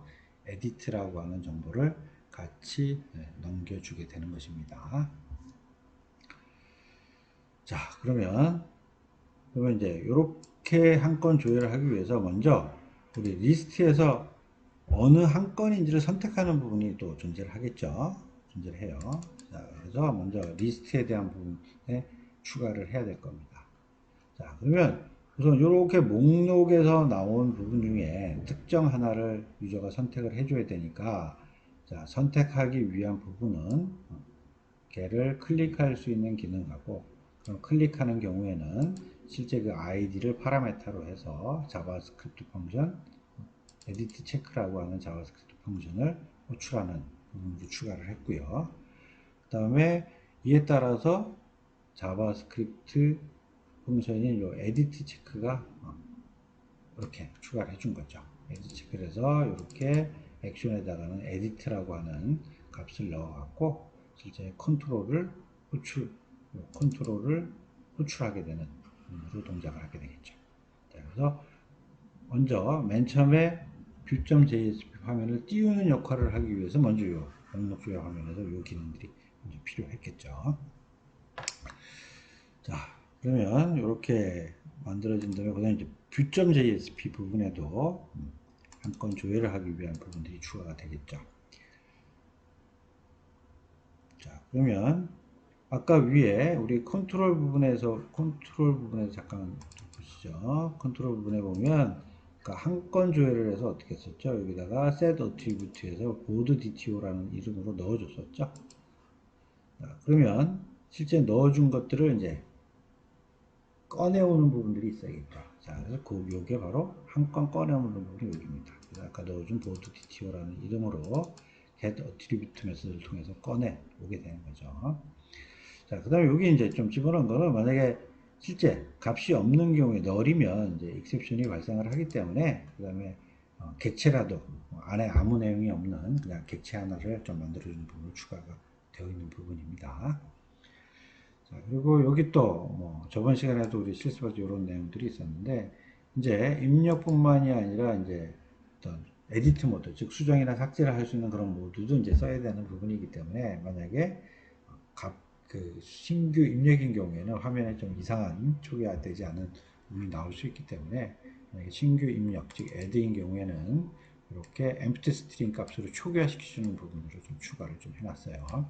edit라고 하는 정보를 같이 넘겨주게 되는 것입니다. 자, 그러면 이제 이렇게 한 건 조회를 하기 위해서 먼저 우리 리스트에서 어느 한 건인지를 선택하는 부분이 또 존재를 하겠죠. 존재를 해요. 자, 그래서 먼저 리스트에 대한 부분에 추가를 해야 될 겁니다. 자, 그러면 우선 이렇게 목록에서 나온 부분 중에 특정 하나를 유저가 선택을 해줘야 되니까 자, 선택하기 위한 부분은 걔를 클릭할 수 있는 기능하고 그럼 클릭하는 경우에는 실제 그 아이디를 파라메터로 해서 자바스크립트 펑션 에디트 체크라고 하는 자바스크립트 펑션을 호출하는 부분으로 추가를 했고요. 그 다음에 이에 따라서 자바스크립트 펑션인 요 에디트 체크가 이렇게 추가를 해준 거죠. 에디트 체크를 해서 이렇게 액션에다가는 에디트라고 하는 값을 넣어갖고 실제 컨트롤을 호출하게 되는 부분으로 동작을 하게 되겠죠. 자, 그래서 먼저 맨 처음에 view.jsp 화면을 띄우는 역할을 하기 위해서 먼저 이 목록 조회 화면에서 이 기능들이 먼저 필요했겠죠. 자, 그러면 이렇게 만들어진 다음에 그다음에 이제 view.jsp 부분에도 한 건 조회를 하기 위한 부분들이 추가가 되겠죠. 자, 그러면 아까 위에 우리 컨트롤 부분에 잠깐 보시죠. 컨트롤 부분에 보면 한 건 조회를 해서 어떻게 했었죠? 여기다가 set attribute에서 board DTO라는 이름으로 넣어줬었죠. 자, 그러면 실제 넣어준 것들을 이제 꺼내오는 부분들이 있어야겠죠. 자, 그래서 요게 바로 한 건 꺼내오는 부분이 여기입니다. 그래서 아까 넣어준 board DTO라는 이름으로 get attribute 메소드를 통해서 꺼내오게 되는 거죠. 자, 그 다음에 여기 이제 좀 집어넣은 거는 만약에 실제 값이 없는 경우에 널이면 이제 exception이 발생을 하기 때문에 그 다음에 객체라도 안에 아무 내용이 없는 그냥 객체 하나를 좀 만들어주는 부분을 추가가 되어 있는 부분입니다. 자, 그리고 여기 또 뭐 저번 시간에도 우리 실습할 때 이런 내용들이 있었는데 이제 입력뿐만이 아니라 이제 어떤 에디트 모드, 즉 수정이나 삭제를 할 수 있는 그런 모드도 이제 써야 되는 부분이기 때문에 만약에 그 신규 입력인 경우에는 화면에 좀 이상한 초기화되지 않은 부분이 나올 수 있기 때문에 만약에 신규 입력, 즉 add인 경우에는 이렇게 empty string 값으로 초기화시키는 부분으로 좀 추가를 좀 해놨어요.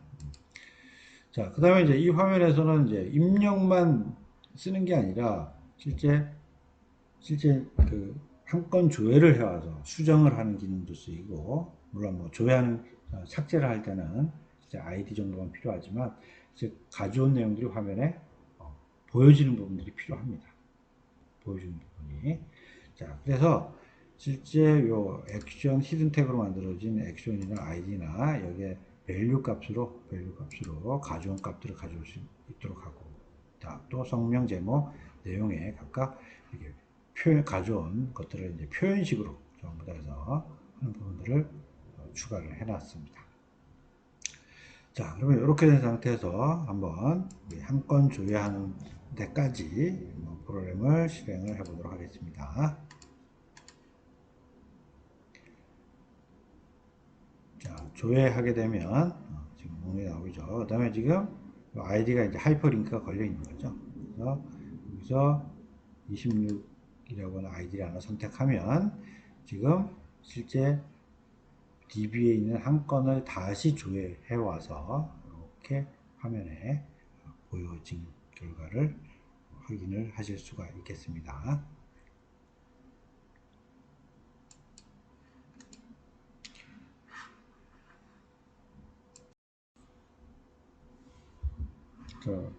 자, 그 다음에 이제 이 화면에서는 이제 입력만 쓰는 게 아니라 실제 그 한 건 조회를 해와서 수정을 하는 기능도 쓰이고, 물론 뭐 조회하는 삭제를 할 때는 이제 아이디 정도만 필요하지만 이제 가져온 내용들이 화면에 보여지는 부분들이 필요합니다. 보여주는 부분이. 자, 그래서 실제 요 액션 히든 태그로 만들어진 액션이나 아이디나 여기에 밸류 값으로 가져온 값들을 가져올 수 있도록 하고, 또 성명, 제목, 내용에 각각 이렇게 가져온 것들을 이제 표현식으로 전부 다 해서 하는 부분들을 추가를 해놨습니다. 자, 그러면 이렇게 된 상태에서 한번 한 건 조회하는 데까지 프로그램을 실행을 해보도록 하겠습니다. 자, 조회하게 되면 지금 문이 나오죠. 그 다음에 지금 아이디가 이제 하이퍼링크가 걸려 있는 거죠. 그래서 여기서 26이라고 하는 아이디를 하나 선택하면 지금 실제 DB에 있는 한 건을 다시 조회해 와서 이렇게 화면에 보여진 결과를 확인을 하실 수가 있겠습니다. 자,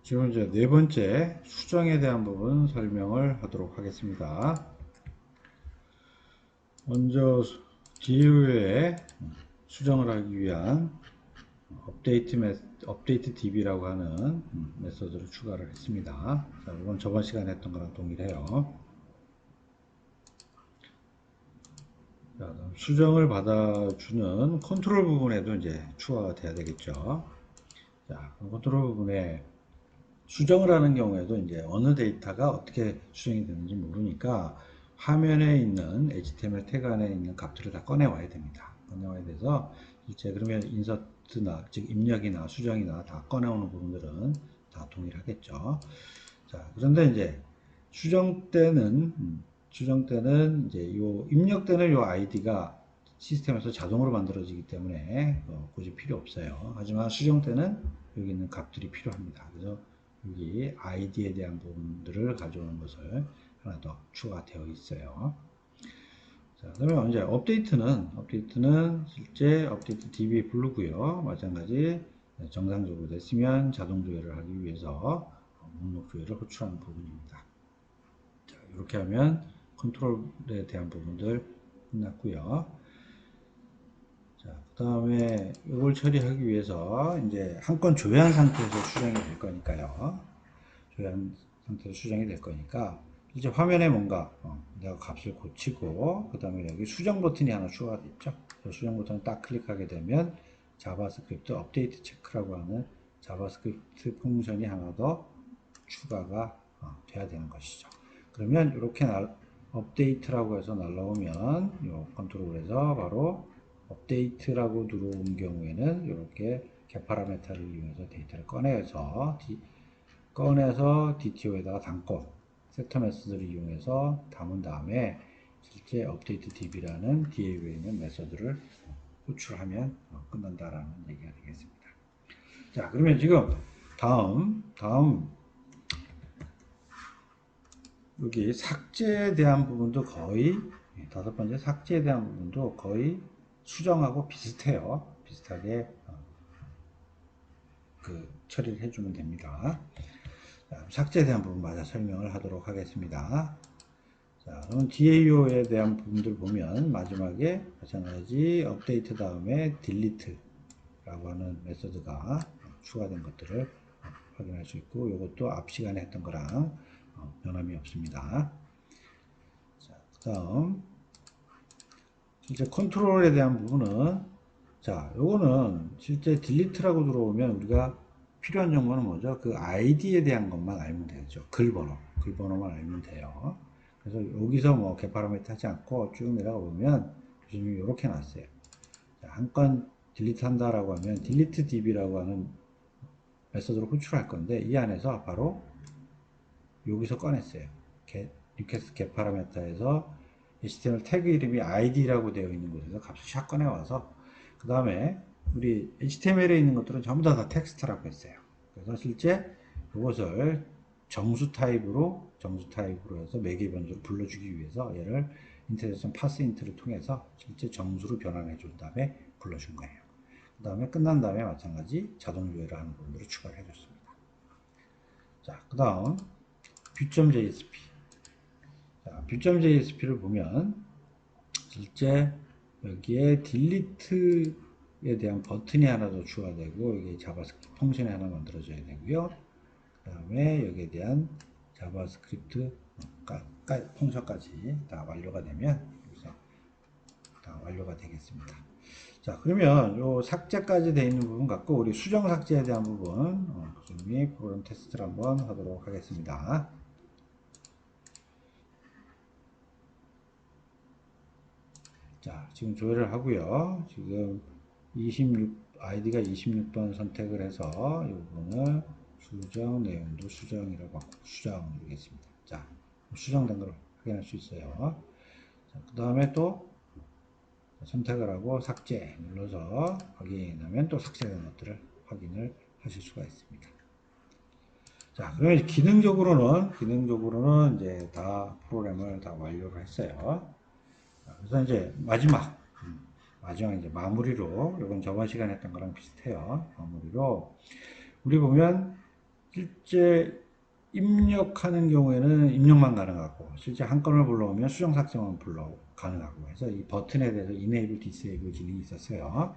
지금 이제 네 번째 수정에 대한 부분 설명을 하도록 하겠습니다. 먼저 DAU에 수정을 하기 위한 업데이트 DB라고 하는 메소드를 추가를 했습니다. 자, 이건 저번 시간에 했던 거랑 동일해요. 자, 수정을 받아주는 컨트롤 부분에도 이제 추가가 돼야 되겠죠. 자, 컨트롤 부분에 수정을 하는 경우에도 이제 어느 데이터가 어떻게 수정이 되는지 모르니까 화면에 있는 HTML 태그 안에 있는 값들을 다 꺼내와야 됩니다. 꺼내와야 돼서 실제 그러면 인서트나 즉 입력이나 수정이나 다 꺼내오는 부분들은 다 동일하겠죠. 자, 그런데 이제 수정 때는 이제 요 입력 때는 요 아이디가 시스템에서 자동으로 만들어지기 때문에 굳이 필요 없어요. 하지만 수정 때는 여기 있는 값들이 필요합니다. 그래서 여기 아이디에 대한 부분들을 가져오는 것을 하나 더 추가되어 있어요. 자, 그러면 이제 업데이트는 실제 업데이트 DB 부르고요. 마찬가지 정상적으로 됐으면 자동 조회를 하기 위해서 목록 조회를 호출하는 부분입니다. 자, 이렇게 하면 컨트롤에 대한 부분들 끝났고요. 자, 그 다음에 이걸 처리하기 위해서 이제 한 건 조회한 상태에서 수정이 될 거니까요. 조회한 상태에서 수정이 될 거니까 이제 화면에 뭔가 내가 값을 고치고 그 다음에 여기 수정 버튼이 하나 추가가 됐죠. 수정 버튼을 딱 클릭하게 되면 자바스크립트 업데이트 체크라고 하는 자바스크립트 펑션이 하나 더 추가가 돼야 되는 것이죠. 그러면 이렇게 업데이트라고 해서 날라오면 이 컨트롤에서 바로 업데이트라고 들어온 경우에는 이렇게 getParameter를 이용해서 데이터를 꺼내서 DTO에다가 담고 세터 메소드를 이용해서 담은 다음에 실제 업데이트 DB라는 DAU에 있는 메소드를 호출하면 끝난다라는 얘기가 되겠습니다. 자, 그러면 지금 다음 여기 삭제에 대한 부분도 거의 다섯 번째 삭제에 대한 부분도 거의 수정하고 비슷해요. 비슷하게 처리를 해주면 됩니다. 자, 삭제에 대한 부분 마저 설명을 하도록 하겠습니다. 자, 그럼 DAO에 대한 부분들 보면 마지막에 마찬가지 업데이트 다음에 딜리트라고 하는 메소드가 추가된 것들을 확인할 수 있고 이것도 앞 시간에 했던 거랑 변함이 없습니다. 자, 그 다음 실제 컨트롤에 대한 부분은 자, 요거는 실제 딜리트라고 들어오면 우리가 필요한 정보는 뭐죠? 그 아이디에 대한 것만 알면 되죠. 글번호만 알면 돼요. 그래서 여기서 뭐 getParameter 하지 않고 쭉 내려가 보면 교수님이 이렇게 놨어요. 한 건 딜리트 한다라고 하면 딜리트 DB라고 하는 메소드로 호출할 건데 이 안에서 바로 여기서 꺼냈어요. request getParameter에서 HTML 태그 이름이 id라고 되어 있는 곳에서 값을 샥 꺼내와서 그 다음에 우리 HTML에 있는 것들은 전부 다 텍스트라고 했어요. 그래서 실제 이것을 정수 타입으로 해서 매개 변수를 불러주기 위해서 얘를 인트에서 파스 인트를 통해서 실제 정수로 변환해 준 다음에 불러준 거예요. 그 다음에 끝난 다음에 마찬가지 자동 조회를 하는 부분으로 추가를 해줬습니다. 자, 그 다음 view.jsp. 자, view.jsp를 보면 실제 여기에 딜리트에 대한 버튼이 하나 더 추가되고 이게 자바스크립트 펑션이 하나 만들어져야 되고요. 그 다음에 여기에 대한 자바스크립트 펑션까지 다 완료가 되면 여기서 다 완료가 되겠습니다. 자, 그러면 요 삭제까지 되어 있는 부분 갖고 우리 수정 삭제에 대한 부분 교수님이 프로그램 테스트를 한번 하도록 하겠습니다. 자, 지금 조회를 하고요. 지금 26 아이디가 26번 선택을 해서 이 부분을 수정 내용도 수정이라고 바꾸고 수정 누르겠습니다. 자, 수정된 걸 확인할 수 있어요. 자, 그 다음에 또 선택을 하고 삭제 눌러서 확인하면 또 삭제된 것들을 확인을 하실 수가 있습니다. 자, 그러면 기능적으로는 이제 다 프로그램을 다 완료를 했어요. 그래서 이제 마지막 이제 마무리로, 이건 저번 시간에 했던 거랑 비슷해요. 마무리로 우리 보면 실제 입력하는 경우에는 입력만 가능하고 실제 한 건을 불러오면 수정 삭제만 가능하고 해서 이 버튼에 대해서 enable, disable 기능이 있었어요.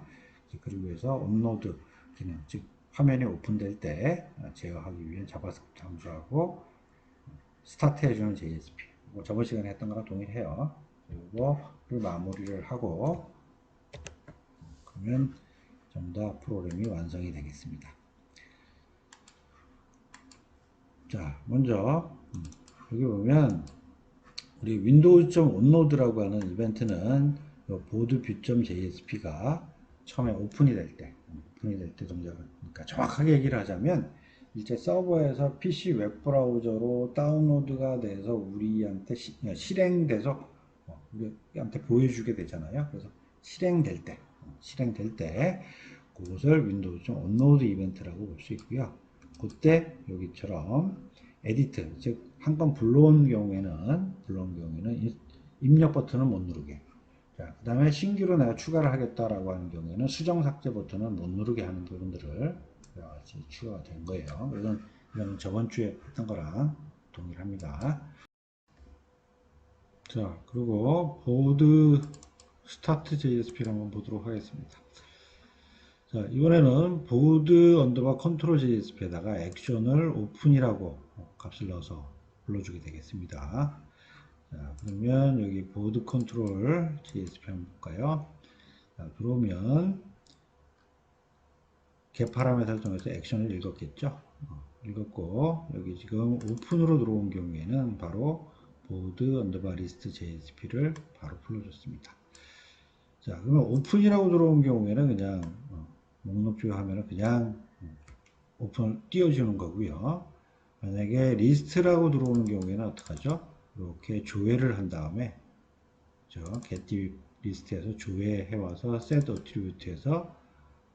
그리고 해서 업로드 기능, 즉 화면이 오픈될 때 제어하기 위한 자바스크립트 함수하고 스타트 해주는 JSP, 저번 시간에 했던 거랑 동일해요. 그리고 마무리를 하고 그러면 전부 다 프로그램이 완성이 되겠습니다. 자, 먼저 여기 보면 우리 windows.onload라고 하는 이벤트는 보드 view.jsp가 처음에 오픈이 될 때 동작을, 그러니까 정확하게 얘기를 하자면 일제 서버에서 PC 웹브라우저로 다운로드가 돼서 우리한테 실행돼서 우리한테 보여주게 되잖아요. 그래서 실행될 때 그것을 windows.onload 이벤트라고 볼 수 있고요. 그때 여기처럼 에디트, 즉 한 건 불러온 경우에는 입력 버튼은 못 누르게. 자, 그 다음에 신규로 내가 추가를 하겠다라고 하는 경우에는 수정 삭제 버튼은 못 누르게 하는 부분들을 같이 추가가 된 거예요. 이건 저번 주에 했던 거랑 동일합니다. 자, 그리고 보드 스타트 JSP를 한번 보도록 하겠습니다. 자, 이번에는 보드 언더바 컨트롤 JSP에다가 액션을 오픈이라고 값을 넣어서 불러주게 되겠습니다. 자, 그러면 여기 보드 컨트롤 JSP 한번 볼까요? 자, 들어오면 get 파라미터 설정해서 액션을 읽었겠죠? 읽었고 여기 지금 오픈으로 들어온 경우에는 바로 보드 언더바 리스트 JSP를 바로 불러줬습니다. 자, 그러면 오픈이라고 들어온 경우에는 그냥 목록표 하면은 그냥 오픈을 띄워주는 거고요. 만약에 리스트라고 들어오는 경우에는 어떡하죠? 이렇게 조회를 한 다음에 get 리스트에서 조회해 와서 set attribute에서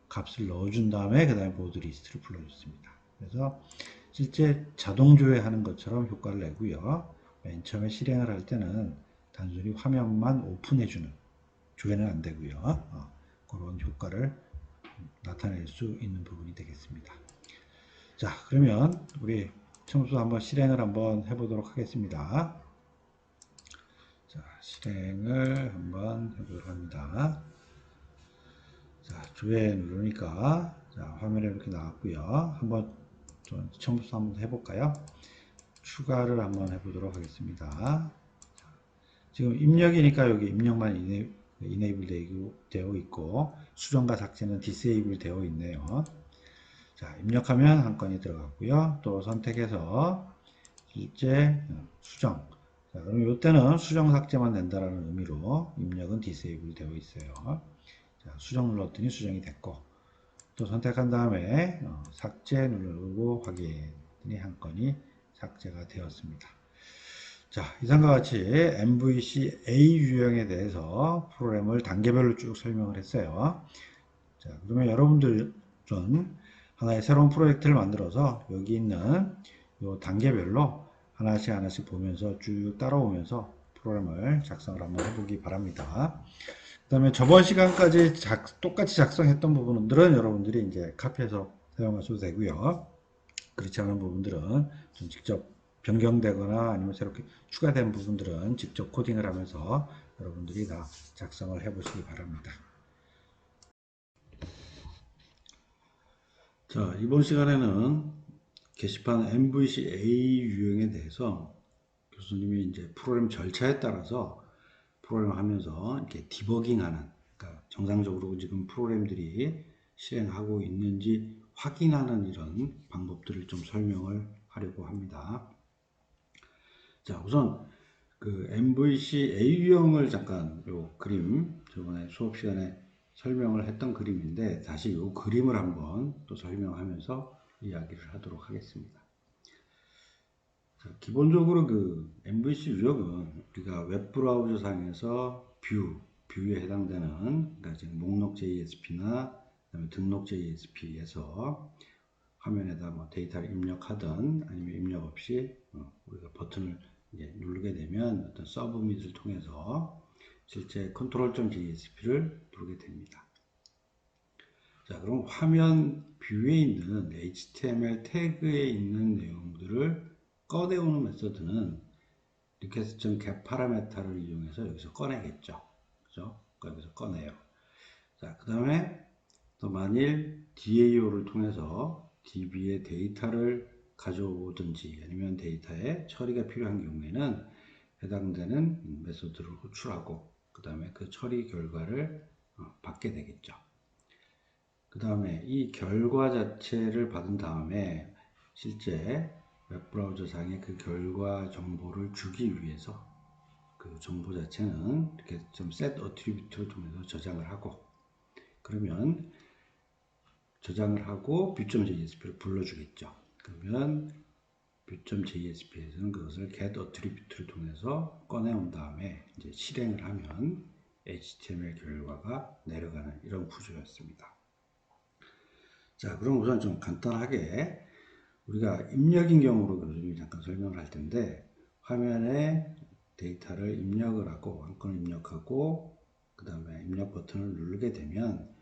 값을 넣어준 다음에 그 다음에 보드 리스트를 불러줬습니다. 그래서 실제 자동 조회하는 것처럼 효과를 내고요. 맨 처음에 실행을 할 때는 단순히 화면만 오픈해주는, 조회는 안 되고요. 그런 효과를 나타낼 수 있는 부분이 되겠습니다. 자, 그러면 우리 처음부터 한번 실행을 한번 해보도록 하겠습니다. 자, 실행을 한번 해보도록 합니다. 자, 조회 누르니까 자, 화면에 이렇게 나왔고요. 한번 처음부터 한번 해볼까요? 추가를 한번 해보도록 하겠습니다. 자, 지금 입력이니까 여기 입력만 enable 되어 있고 수정과 삭제는 disable 되어 있네요. 자, 입력하면 한 건이 들어갔고요. 또 선택해서 실제 수정. 자, 그럼 이때는 수정 삭제만 된다라는 의미로 입력은 disable 되어 있어요. 자, 수정 눌렀더니 수정이 됐고 또 선택한 다음에 삭제 누르고 확인했더니 한 건이 삭제가 되었습니다. 자, 이상과 같이 MVC A 유형에 대해서 프로그램을 단계별로 쭉 설명을 했어요. 자, 그러면 여러분들은 하나의 새로운 프로젝트를 만들어서 여기 있는 요 단계별로 하나씩 하나씩 보면서 쭉 따라오면서 프로그램을 작성을 한번 해보기 바랍니다. 그 다음에 저번 시간까지 똑같이 작성했던 부분들은 여러분들이 이제 카피해서 사용하셔도 되고요. 그렇지 않은 부분들은 좀 직접 변경되거나 아니면 새롭게 추가된 부분들은 직접 코딩을 하면서 여러분들이 다 작성을 해 보시기 바랍니다. 자, 이번 시간에는 게시판 MVC A 유형에 대해서 교수님이 이제 프로그램 절차에 따라서 프로그램을 하면서 이렇게 디버깅하는, 그러니까 정상적으로 지금 프로그램들이 실행하고 있는지 확인하는 이런 방법들을 좀 설명을 하려고 합니다. 자, 우선 그 MVC A유형을 잠깐 요 그림 저번에 수업 시간에 설명을 했던 그림인데 다시 요 그림을 한번 또 설명하면서 이야기를 하도록 하겠습니다. 자, 기본적으로 그 MVC 유형은 우리가 웹브라우저 상에서 뷰에 해당되는, 그러니까 지금 목록 JSP나 그다음에 등록 JSP에서 화면에다 뭐 데이터를 입력하든 아니면 입력 없이 우리가 버튼을 이제 누르게 되면 어떤 서브밋을 통해서 실제 control.jsp를 누르게 됩니다. 자, 그럼 화면 뷰에 있는 HTML 태그에 있는 내용들을 꺼내오는 메서드는 request.get 파라메타를 이용해서 여기서 꺼내겠죠. 그죠? 여기서 꺼내요. 자, 그 다음에 또 만일 DAO를 통해서 DB의 데이터를 가져오든지 아니면 데이터에 처리가 필요한 경우에는 해당되는 메소드를 호출하고 그 다음에 그 처리 결과를 받게 되겠죠. 그 다음에 이 결과 자체를 받은 다음에 실제 웹브라우저 상에 그 결과 정보를 주기 위해서 그 정보 자체는 이렇게 좀 set attribute를 통해서 저장을 하고, 그러면 저장을 하고 view.jsp를 불러주겠죠. 그러면 view.jsp에서는 그것을 get attribute를 통해서 꺼내온 다음에 이제 실행을 하면 HTML 결과가 내려가는 이런 구조였습니다. 자, 그럼 우선 좀 간단하게 우리가 입력인 경우로 교수님이 잠깐 설명을 할 텐데, 화면에 데이터를 입력을 하고 한 건을 입력하고 그 다음에 입력 버튼을 누르게 되면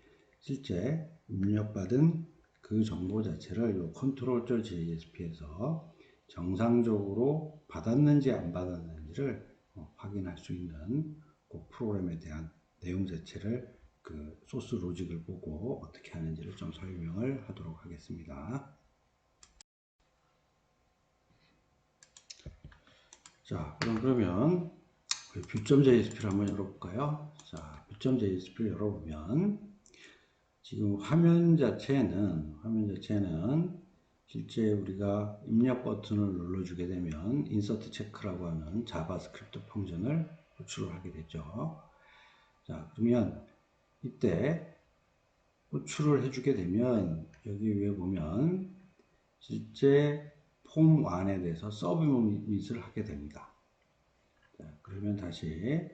실제 입력받은 그 정보 자체를 이 control.jsp에서 정상적으로 받았는지 안 받았는지를 확인할 수 있는 그 프로그램에 대한 내용 자체를 그 소스 로직을 보고 어떻게 하는지를 좀 설명을 하도록 하겠습니다. 자, 그러면 view.jsp를 한번 열어볼까요? 자, view.jsp를 열어보면 지금 화면 자체는 실제 우리가 입력 버튼을 눌러주게 되면 insert check라고 하는 자바스크립트 펑션을 호출을 하게 되죠. 자, 그러면 이때 호출을 해주게 되면 여기 위에 보면 실제 폼 1에 대해서 서브밋을 하게 됩니다. 자, 그러면 다시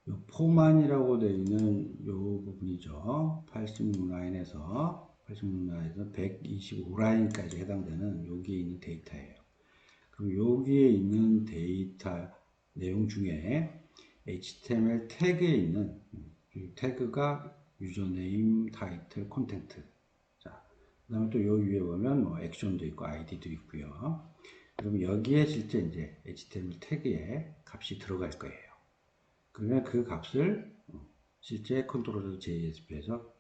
요 폼1이라고 되어 있는 요 부분이죠. 86라인에서 125라인까지 해당되는 여기에 있는 데이터예요. 그럼 여기에 있는 데이터 내용 중에 HTML 태그에 있는 이 태그가 유저네임, 타이틀, 콘텐트. 자, 그 다음에 또 요 위에 보면 뭐 액션도 있고 아이디도 있고요. 그럼 여기에 실제 이제 HTML 태그에 값이 들어갈 거예요. 그러면 그 값을 실제 컨트롤러 JSP에서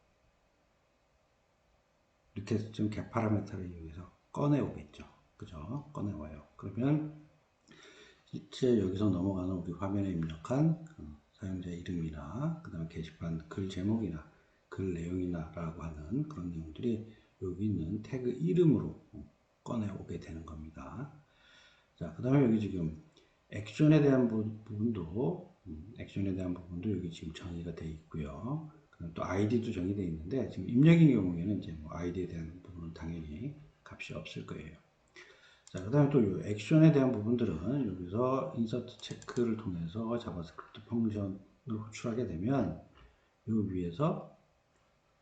request.get 파라메터를 이용해서 꺼내오겠죠. 그죠? 꺼내와요. 그러면 실제 여기서 넘어가는 우리 화면에 입력한 사용자 이름이나 그 다음에 게시판 글 제목이나 글 내용이나 라고 하는 그런 내용들이 여기 있는 태그 이름으로 꺼내오게 되는 겁니다. 자, 그 다음에 여기 지금 액션에 대한 부분도 여기 지금 정의가 되어 있고요. 그럼 또 아이디도 정의되어 있는데 지금 입력인 경우에는 이제 뭐 아이디에 대한 부분은 당연히 값이 없을 거예요. 자, 그 다음에 또 이 액션에 대한 부분들은 여기서 인서트 체크를 통해서 자바스크립트 펑션을 호출하게 되면 이 위에서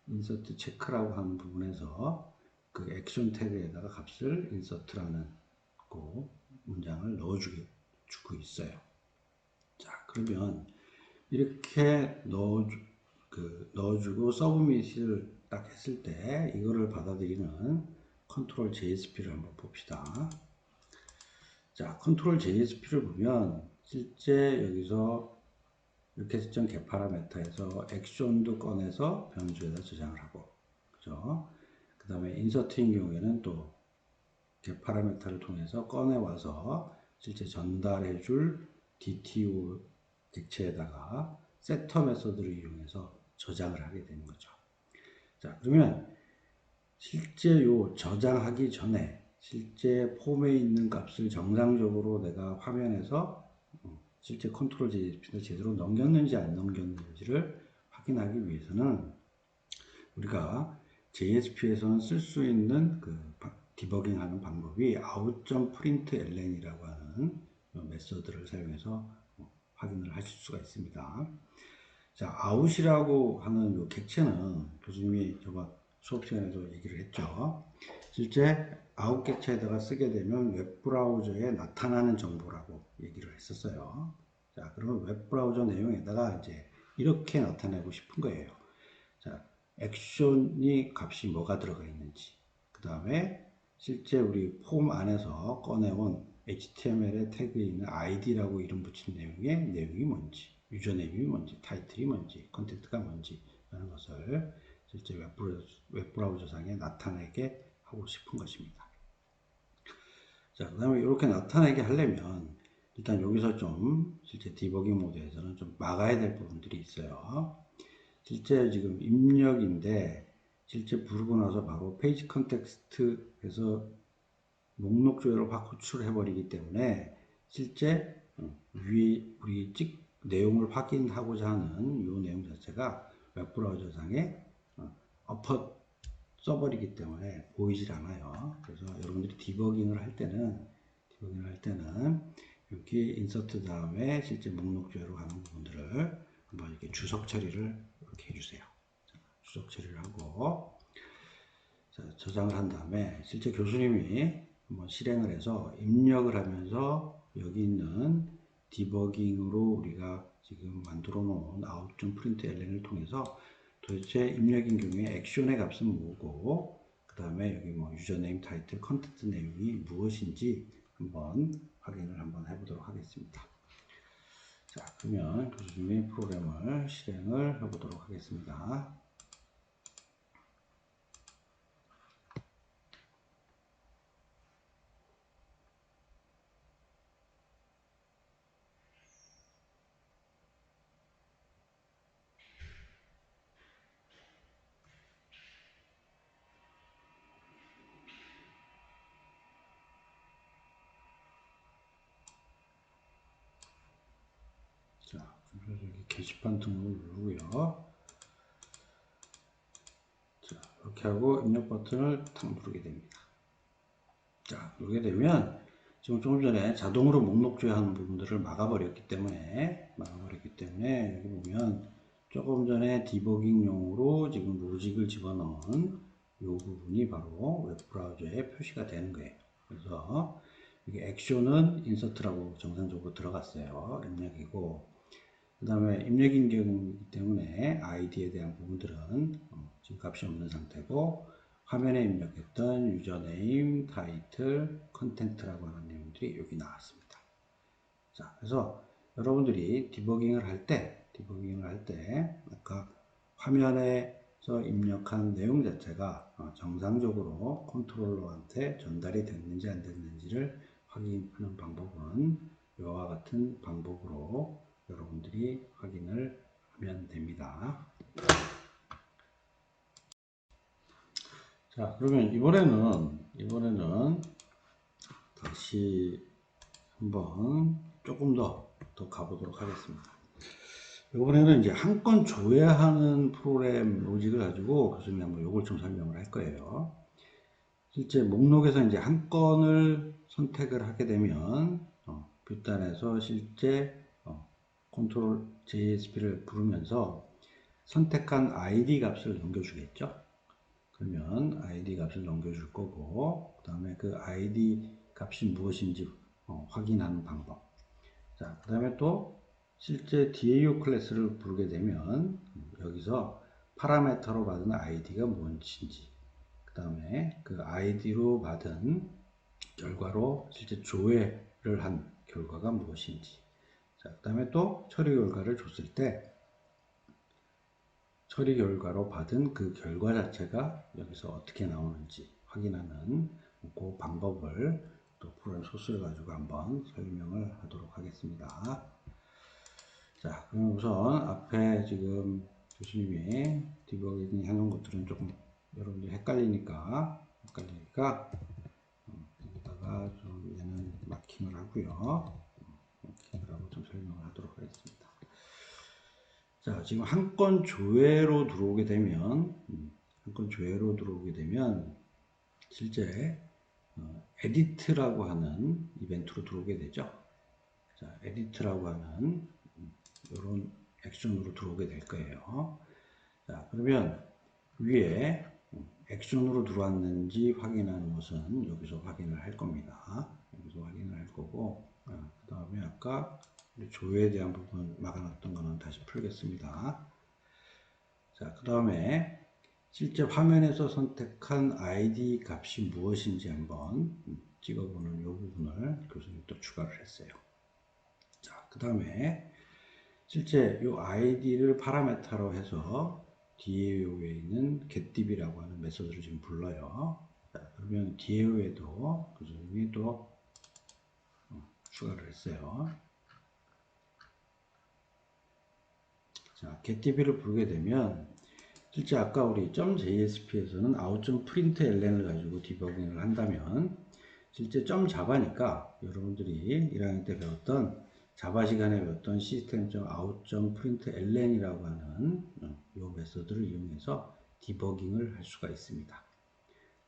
인서트 체크라고 하는 부분에서 그 액션 태그에다가 값을 인서트라는 그 문장을 주고 있어요. 자, 그러면 이렇게 넣어주고 서브밋을 딱 했을 때 이거를 받아들이는 컨트롤 JSP를 한번 봅시다. 자, 컨트롤 JSP를 보면 실제 여기서 이렇게 설정 get 파라메터에서 액션도 꺼내서 변수에다 저장을 하고, 그죠? 그 다음에 인서트인 경우에는 또 get 파라메터를 통해서 꺼내와서 실제 전달해줄 DTO 객체에다가 세터 메서드를 이용해서 저장을 하게 되는 거죠. 자, 그러면 실제 요 저장하기 전에 실제 폼에 있는 값을 정상적으로 내가 화면에서 실제 컨트롤 JSP를 제대로 넘겼는지 안 넘겼는지를 확인하기 위해서는 우리가 JSP에서는 쓸 수 있는 그 디버깅 하는 방법이 out.println이라고 하는 메서드를 사용해서 확인을 하실 수가 있습니다. 자, out이라고 하는 요 객체는 교수님이 저번 수업 시간에도 얘기를 했죠. 실제 out 객체에다가 쓰게 되면 웹브라우저에 나타나는 정보라고 얘기를 했었어요. 자, 그러면 웹브라우저 내용에다가 이제 이렇게 나타내고 싶은 거예요. 자, 액션이 값이 뭐가 들어가 있는지, 그 다음에 실제 우리 폼 안에서 꺼내온 HTML의 태그에 있는 ID라고 이름 붙인 내용이 뭔지, 유저네임이 뭔지, 타이틀이 뭔지, 컨텐츠가 뭔지 하는 것을 실제 웹브라우저 상에 나타내게 하고 싶은 것입니다. 자, 그 다음에 이렇게 나타내게 하려면 일단 여기서 좀 실제 디버깅 모드에서는 좀 막아야 될 부분들이 있어요. 실제 지금 입력인데 실제 부르고 나서 바로 페이지 컨텍스트에서 목록 조회를 확 호출해 버리기 때문에 실제 위에 우리 내용을 확인하고자 하는 이 내용 자체가 웹브라우저 상에 엎어 써버리기 때문에 보이질 않아요. 그래서 여러분들이 디버깅을 할 때는 여기 인서트 다음에 실제 목록 조회로 가는 부분들을 한번 이렇게 주석 처리를 이렇게 해주세요. 주석 처리를 하고 자, 저장을 한 다음에 실제 교수님이 한번 실행을 해서 입력을 하면서 여기 있는 디버깅으로 우리가 지금 만들어 놓은 out.println을 통해서 도대체 입력인 경우에 액션의 값은 뭐고 그 다음에 여기 뭐 유저네임, 타이틀, 컨텐츠 내용이 무엇인지 한번 확인을 한번 해보도록 하겠습니다. 자, 그러면 교수님의 프로그램을 실행을 해보도록 하겠습니다. 자, 여기 게시판 등록을 누르고요. 자, 이렇게 하고 입력 버튼을 탁 누르게 됩니다. 자, 누르게 되면 지금 조금 전에 자동으로 목록 조회하는 부분들을 막아버렸기 때문에 여기 보면 조금 전에 디버깅용으로 지금 로직을 집어넣은 이 부분이 바로 웹브라우저에 표시가 되는 거예요. 그래서 이게 액션은 인서트라고 정상적으로 들어갔어요. 입력이고 그 다음에 입력인 경우이기 때문에 ID에 대한 부분들은 지금 값이 없는 상태고 화면에 입력했던 유저네임, 타이틀, 컨텐트라고 하는 내용들이 여기 나왔습니다. 자, 그래서 여러분들이 디버깅을 할 때 아까 화면에서 입력한 내용 자체가 정상적으로 컨트롤러한테 전달이 됐는지 안 됐는지를 확인하는 방법은 이와 같은 방법으로 여러분들이 확인을 하면 됩니다. 자, 그러면 이번에는 다시 한번 조금 더 가보도록 하겠습니다. 이번에는 이제 한 건 조회하는 프로그램 로직을 가지고 교수님이 한번 요걸 좀 설명을 할 거예요. 실제 목록에서 이제 한 건을 선택을 하게 되면 뷰단에서 실제 컨트롤 JSP를 부르면서 선택한 ID 값을 넘겨주겠죠. 그러면 ID 값을 넘겨줄 거고 그 다음에 그 ID 값이 무엇인지 확인하는 방법. 자, 그 다음에 또 실제 DAO 클래스를 부르게 되면 여기서 파라메터로 받은 아이디가 무엇인지, 그 다음에 그 아이디로 받은 결과로 실제 조회를 한 결과가 무엇인지, 자, 그 다음에 또 처리 결과를 줬을 때 처리 결과로 받은 그 결과 자체가 여기서 어떻게 나오는지 확인하는 그 방법을 또 프로그램 소스를 가지고 한번 설명을 하도록 하겠습니다. 자, 그럼 우선 앞에 지금 교수님이 디버깅 해놓은 것들은 조금 여러분들이 헷갈리니까 여기다가 좀 얘는 마킹을 하고요. 마킹을 하고 좀 설명을 하도록 하겠습니다. 자, 지금 한 건 조회로 들어오게 되면 실제 에디트라고 하는 이벤트로 들어오게 되죠. 자, 에디트라고 하는 이런 액션으로 들어오게 될 거예요. 자, 그러면 위에 액션으로 들어왔는지 확인하는 것은 여기서 확인을 할 겁니다. 여기서 확인을 할 거고, 그 다음에 아까 조회에 대한 부분 막아놨던 거는 다시 풀겠습니다. 자, 그 다음에 실제 화면에서 선택한 ID 값이 무엇인지 한번 찍어보는 이 부분을 교수님이 또 추가를 했어요. 자, 그 다음에 실제 이 ID를 파라메터로 해서 DAO에 있는 getDB라고 하는 메소드를 지금 불러요. 자, 그러면 DAO에도 교수님이 또 추가를 했어요. 자, getDB를 부르게 되면 실제 아까 우리 .jsp에서는 out.println을 가지고 디버깅을 한다면 실제 .java니까 여러분들이 1학년 때 배웠던 자바 시간에 배웠던 system.out.println이라고 하는 이 메소드를 이용해서 디버깅을 할 수가 있습니다.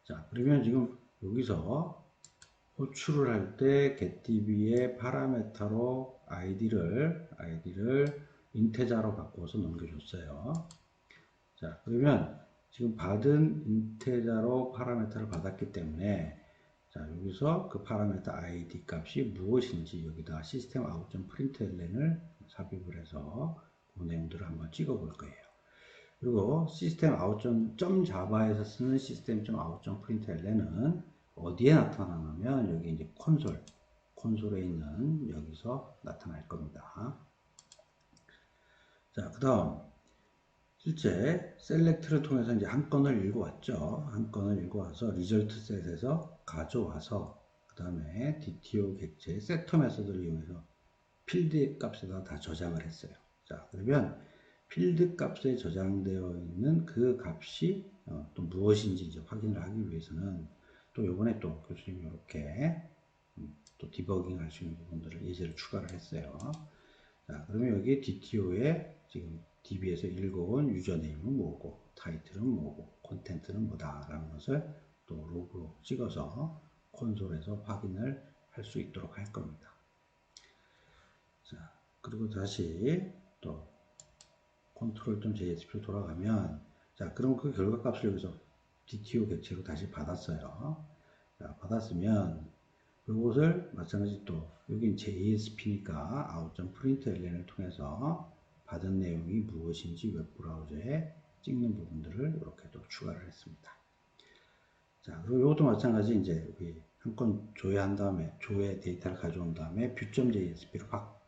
자, 그러면 지금 여기서 호출을 할 때 getDB의 파라메터로 id를 인테자로 바꿔서 넘겨줬어요. 자, 그러면 지금 받은 인테자로 파라메터를 받았기 때문에 자, 여기서 그 파라메터 id 값이 무엇인지 여기다 시스템 out.println을 삽입을 해서 그 내용들을 한번 찍어 볼 거예요. 그리고 시스템 out.java에서 쓰는 시스템 out.println은 어디에 나타나냐면 여기 이제 콘솔에 있는 여기서 나타날 겁니다. 자, 그 다음 실제 셀렉트를 통해서 이제 한 건을 읽어왔죠. 한 건을 읽어와서 리절트 셋에서 가져와서 그 다음에 DTO 객체 세터 메소드를 이용해서 필드 값에다 다 저장을 했어요. 자, 그러면 필드 값에 저장되어 있는 그 값이 또 무엇인지 이제 확인을 하기 위해서는 또 요번에 또 교수님이 이렇게 또 디버깅 할 수 있는 부분들을 예제를 추가를 했어요. 자, 그러면 여기 DTO에 지금 DB에서 읽어온 유저네임은 뭐고, 타이틀은 뭐고, 콘텐트는 뭐다라는 것을 또 로그로 찍어서 콘솔에서 확인을 할 수 있도록 할 겁니다. 자, 그리고 다시 또 control.jsp로 돌아가면, 자, 그럼 그 결과 값을 여기서 DTO 객체로 다시 받았어요. 자, 받았으면 이것을 마찬가지 또 여기 JSP니까 out.println을 통해서 받은 내용이 무엇인지 웹브라우저에 찍는 부분들을 이렇게 또 추가를 했습니다. 자, 그리고 이것도 마찬가지 이제 여기 한 건 조회한 다음에 조회 데이터를 가져온 다음에 view.jsp를 확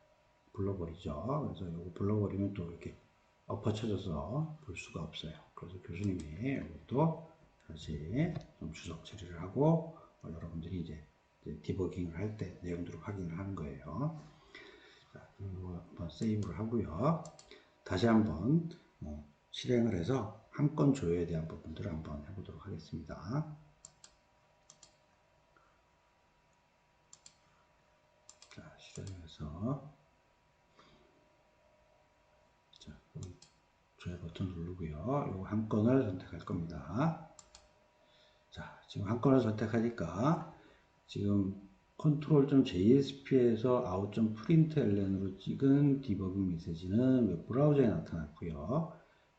불러버리죠. 그래서 이거 불러버리면 또 이렇게 엎어쳐져서 볼 수가 없어요. 그래서 교수님이 이것도 다시 좀 주석 처리를 하고 여러분들이 이제 디버깅을 할 때 내용들을 확인을 하는 거예요. 자, 이거 한번 세이브를 하고요. 다시 한번 실행을 해서 한 건 조회에 대한 부분들을 한번 해보도록 하겠습니다. 자, 실행해서 자, 조회 버튼 누르고요. 요 한 건을 선택할 겁니다. 자, 지금 한 건을 선택하니까 지금 control.jsp에서 out.println으로 찍은 디버깅 메시지는 웹브라우저에 나타났고요.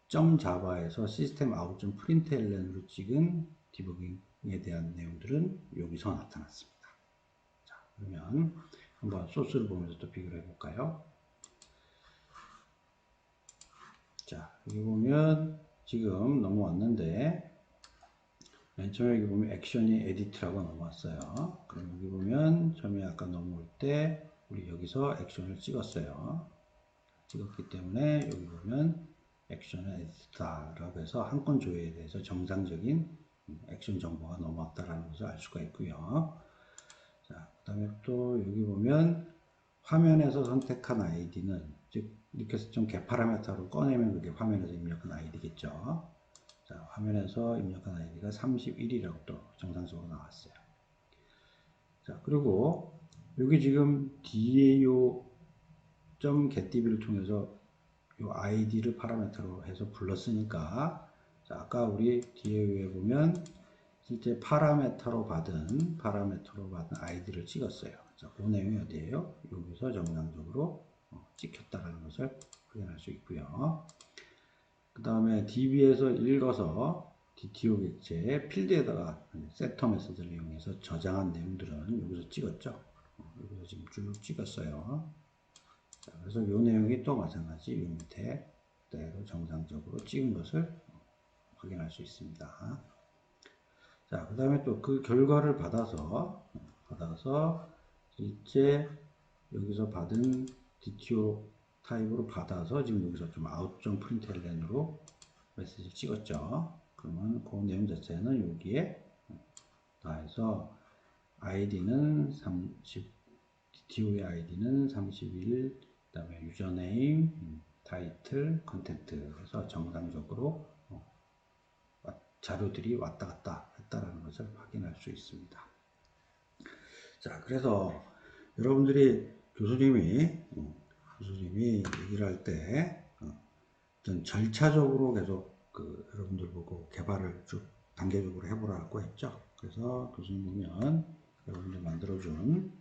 .java에서 system out.println으로 찍은 디버깅에 대한 내용들은 여기서 나타났습니다. 그러면 한번 소스를 보면서 또 비교를 해볼까요? 자, 여기 보면 지금 넘어왔는데 맨 처음에 여기 보면 액션이 에디트라고 넘어왔어요. 그럼 여기 보면 처음에 아까 넘어올 때 우리 여기서 액션을 찍었어요. 찍었기 때문에 여기 보면 액션은 에디트다라고 해서 한 건 조회에 대해서 정상적인 액션 정보가 넘어왔다라는 것을 알 수가 있고요. 자, 그 다음에 또 여기 보면 화면에서 선택한 아이디는 즉 이렇게 좀 개파라메터로 꺼내면 그게 화면에서 입력한 아이디겠죠. 자, 화면에서 입력한 아이디가 31이라고 또 정상적으로 나왔어요. 자, 그리고 여기 지금 DAO.getDB를 통해서 이 아이디를 파라메터로 해서 불렀으니까 자, 아까 우리 DAO에 보면 실제 파라메터로 받은 아이디를 찍었어요. 자, 그 내용이 어디예요? 여기서 정상적으로 찍혔다는 것을 확인할 수 있고요. 그 다음에 DB에서 읽어서 DTO 객체의 필드에다가 세터 메시지를 이용해서 저장한 내용들은 여기서 찍었죠. 여기서 지금 쭉 찍었어요. 자, 그래서 이 내용이 또 마찬가지 이 밑에 그대로 정상적으로 찍은 것을 확인할 수 있습니다. 자, 그 다음에 또 그 결과를 받아서 실제 여기서 받은 DTO 타입으로 받아서 지금 여기서 좀 out.println으로 메시지를 찍었죠. 그러면 그 내용 자체는 여기에 다 해서 id는 30, DTO의 id는 31, 그 다음에 유저네임, 타이틀, 컨텐트 해서 정상적으로 자료들이 왔다 갔다 했다라는 것을 확인할 수 있습니다. 자, 그래서 여러분들이 교수님이 얘기를 할 때 전 절차적으로 계속 여러분들 보고 개발을 쭉 단계적으로 해보라고 했죠. 그래서 교수님 보면 여러분들 만들어준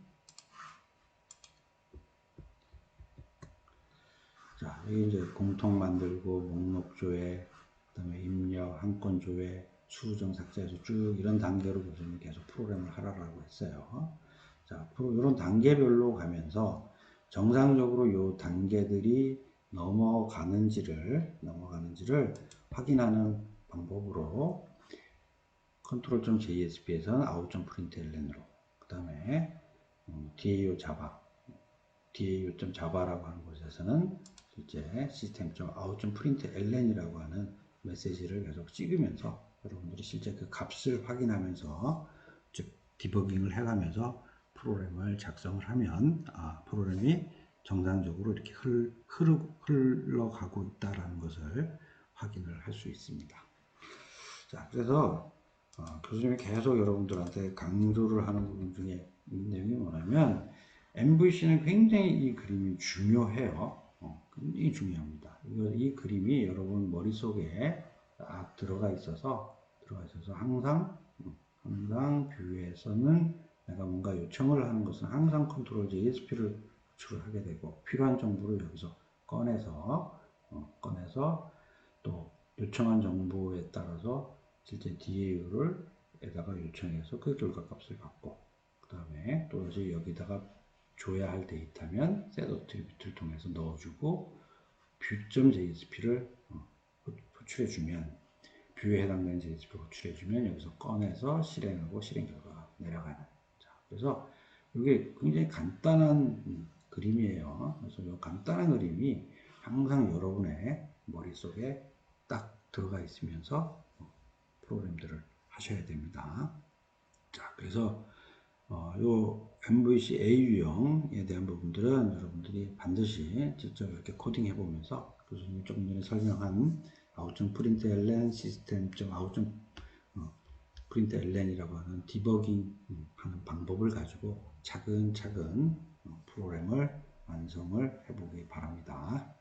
자, 여기 이제 공통 만들고 목록 조회, 그다음에 입력, 한 건 조회, 수정 삭제해서 쭉 이런 단계로 교수님이 계속 프로그램을 하라고 했어요. 자, 앞으로 이런 단계별로 가면서 정상적으로 이 단계들이 넘어가는지를 확인하는 방법으로 control.jsp에서는 out.println으로 그 다음에 DAO 자바 DAO.java라고 하는 곳에서는 실제 system.out.println이라고 하는 메시지를 계속 찍으면서 여러분들이 실제 그 값을 확인하면서 즉 디버깅을 해가면서 프로그램을 작성을 하면 프로그램이 정상적으로 이렇게 흘러가고 있다라는 것을 확인을 할 수 있습니다. 자, 그래서 교수님이 계속 여러분들한테 강조를 하는 부분 중에 있는 내용이 뭐냐면 MVC는 굉장히 이 그림이 중요해요. 굉장히 중요합니다. 이 그림이 여러분 머릿속에 딱 들어가 있어서 항상 뷰에서는 내가 뭔가 요청을 하는 것은 항상 컨트롤 JSP를 호출을 하게 되고 필요한 정보를 여기서 꺼내서 또 요청한 정보에 따라서 실제 DAU를 에다가 요청해서 그 결과값을 받고 그 다음에 또 이제 여기다가 줘야 할 데이터면 set attribute를 통해서 넣어주고 view.jsp를 호출해주면 뷰에 해당되는 JSP를 호출해주면 여기서 꺼내서 실행하고 실행 결과가 내려가는. 자, 그래서 이게 굉장히 간단한 그림이에요. 그래서 이 간단한 그림이 항상 여러분의 머릿속에 딱 들어가 있으면서 프로그램들을 하셔야 됩니다. 자, 그래서 요 MVC A 유형에 대한 부분들은 여러분들이 반드시 직접 이렇게 코딩 해보면서 교수님이 조금 전에 설명한 out.println system.out.println이라고 하는 디버깅 하는 방법을 가지고 차근차근 프로그램을 완성을 해보기 바랍니다.